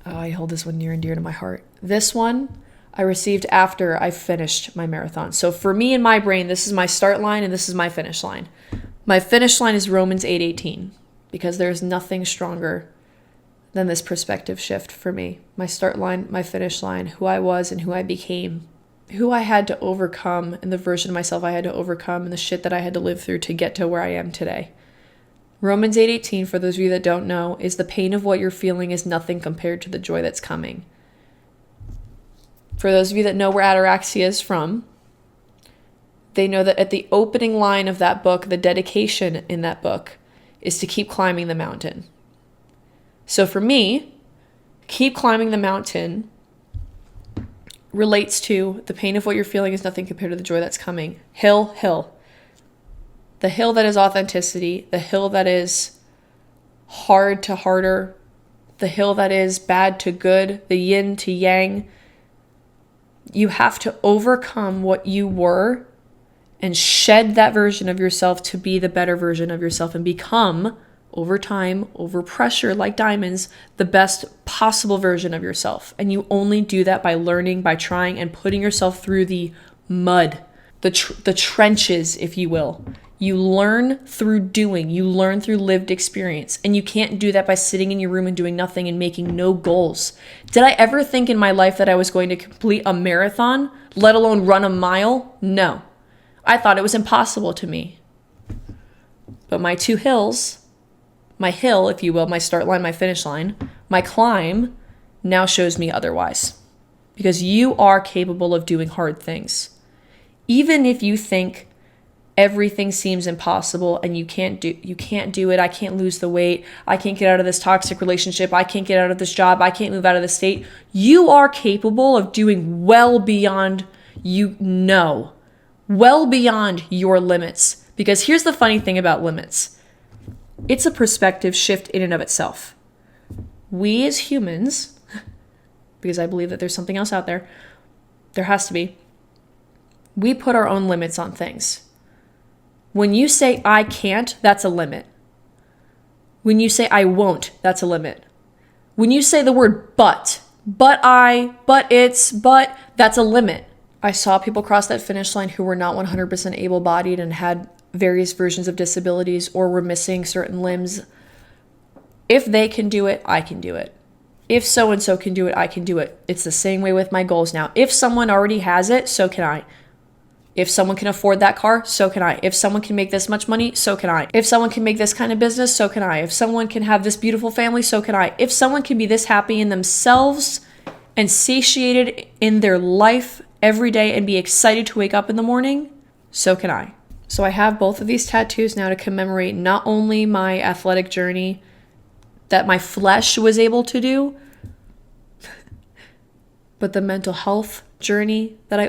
Oh, I hold this one near and dear to my heart. This one I received after I finished my marathon. So for me in my brain, this is my start line and this is my finish line. My finish line is Romans 8:18, because there's nothing stronger than this perspective shift for me. My start line, my finish line, who I was and who I became, who I had to overcome and the version of myself I had to overcome and the shit that I had to live through to get to where I am today. Romans 8:18, for those of you that don't know, is the pain of what you're feeling is nothing compared to the joy that's coming. For those of you that know where ataraxia is from, they know that at the opening line of that book, the dedication in that book is to keep climbing the mountain. So for me, keep climbing the mountain relates to the pain of what you're feeling is nothing compared to the joy that's coming. Hill. The hill that is authenticity, the hill that is hard to harder, the hill that is bad to good, the yin to yang. You have to overcome what you were and shed that version of yourself to be the better version of yourself and become, over time, over pressure, like diamonds, the best possible version of yourself. And you only do that by learning, by trying, and putting yourself through the mud, the trenches, if you will. You learn through doing. You learn through lived experience. And you can't do that by sitting in your room and doing nothing and making no goals. Did I ever think in my life that I was going to complete a marathon, let alone run a mile? No. I thought it was impossible to me. But my two hills, my hill, if you will, my start line, my finish line, my climb now shows me otherwise. Because you are capable of doing hard things. Even if you think everything seems impossible and you can't do it. I can't lose the weight. I can't get out of this toxic relationship. I can't get out of this job. I can't move out of the state. You are capable of doing well beyond well beyond your limits. Because here's the funny thing about limits. It's a perspective shift in and of itself. We as humans, because I believe that there's something else out there, there has to be, we put our own limits on things. When you say I can't, that's a limit. When you say I won't, that's a limit. When you say the word but it's, that's a limit. I saw people cross that finish line who were not 100% able-bodied and had various versions of disabilities or were missing certain limbs. If they can do it, I can do it. If so-and-so can do it, I can do it. It's the same way with my goals now. If someone already has it, so can I. If someone can afford that car, so can I. If someone can make this much money, so can I. If someone can make this kind of business, so can I. If someone can have this beautiful family, so can I. If someone can be this happy in themselves and satiated in their life every day and be excited to wake up in the morning, so can I. So I have both of these tattoos now to commemorate not only my athletic journey that my flesh was able to do, but the mental health journey that I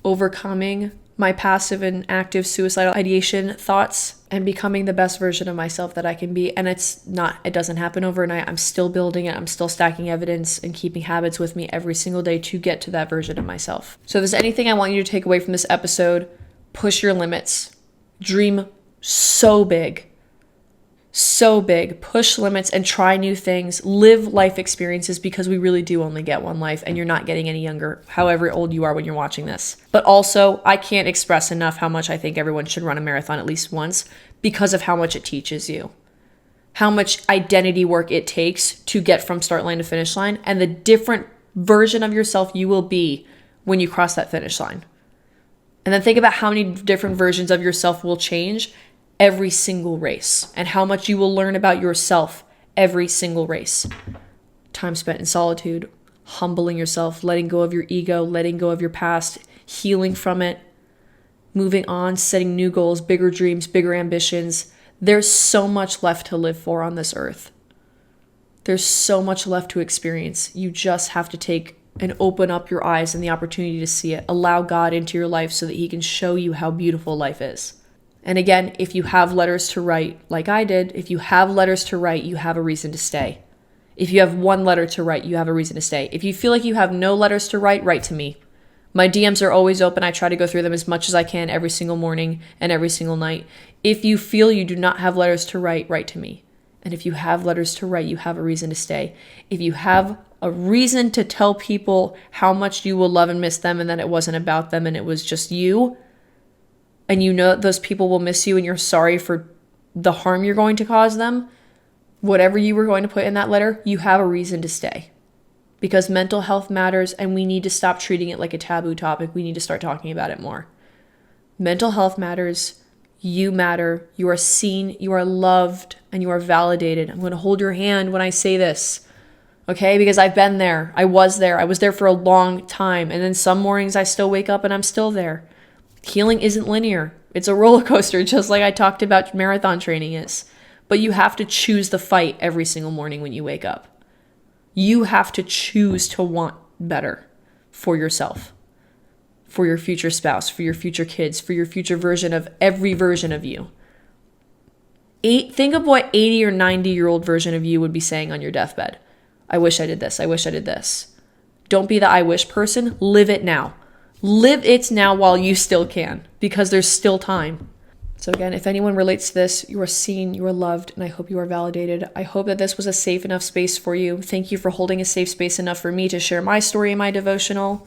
overcoming my passive and active suicidal ideation thoughts and becoming the best version of myself that I can be. And it doesn't happen overnight. I'm still building it. I'm still stacking evidence and keeping habits with me every single day to get to that version of myself. So if there's anything I want you to take away from this episode, push your limits. Dream so big. Push limits and try new things. Live life experiences, because we really do only get one life and you're not getting any younger, however old you are when you're watching this. But also, I can't express enough how much I think everyone should run a marathon at least once, because of how much it teaches you. How much identity work it takes to get from start line to finish line, and the different version of yourself you will be when you cross that finish line. And then think about how many different versions of yourself will change every single race, and how much you will learn about yourself every single race. Time spent in solitude, humbling yourself, letting go of your ego, letting go of your past, healing from it, moving on, setting new goals, bigger dreams, bigger ambitions. There's so much left to live for on this earth. There's so much left to experience. You just have to take and open up your eyes and the opportunity to see it. Allow God into your life so that He can show you how beautiful life is. And again, if you have letters to write, like I did, if you have letters to write, you have a reason to stay. If you have one letter to write, you have a reason to stay. If you feel like you have no letters to write, write to me. My DMs are always open. I try to go through them as much as I can every single morning and every single night. If you feel you do not have letters to write, write to me. And if you have letters to write, you have a reason to stay. If you have a reason to tell people how much you will love and miss them and that it wasn't about them and it was just you, and you know that those people will miss you and you're sorry for the harm you're going to cause them, whatever you were going to put in that letter, you have a reason to stay. Because mental health matters, and we need to stop treating it like a taboo topic. We need to start talking about it more. Mental health matters. You matter. You are seen, you are loved, and you are validated. I'm going to hold your hand when I say this, okay? Because I've been there. I was there for a long time. And then some mornings I still wake up and I'm still there. Healing isn't linear. It's a roller coaster, just like I talked about marathon training is. But you have to choose the fight every single morning when you wake up. You have to choose to want better. for yourself, for your future spouse, for your future kids, for your future version of every version of you. Think of what 80 or 90-year-old version of you would be saying on your deathbed. I wish I did this. I wish I did this. Don't be the I wish person. Live it now. Live it now while you still can, because there's still time. So again, if anyone relates to this, you are seen, you are loved, and I hope you are validated. I hope that this was a safe enough space for you. Thank you for holding a safe space enough for me to share my story in my devotional,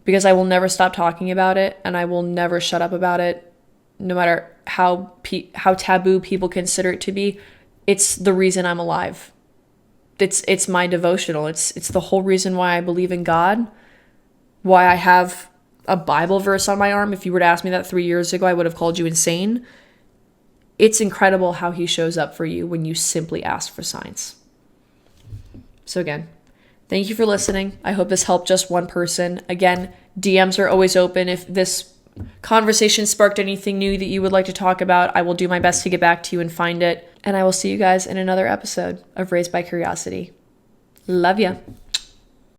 because I will never stop talking about it, and I will never shut up about it, no matter how taboo people consider it to be. It's the reason I'm alive. It's my devotional. It's the whole reason why I believe in God, why I have a Bible verse on my arm. If you were to ask me that 3 years ago, I would have called you insane. It's incredible how he shows up for you when you simply ask for signs. So again, thank you for listening. I hope this helped just one person. Again, DMs are always open. If this conversation sparked anything new that you would like to talk about, I will do my best to get back to you and find it. And I will see you guys in another episode of Raised by Curiosity. Love ya.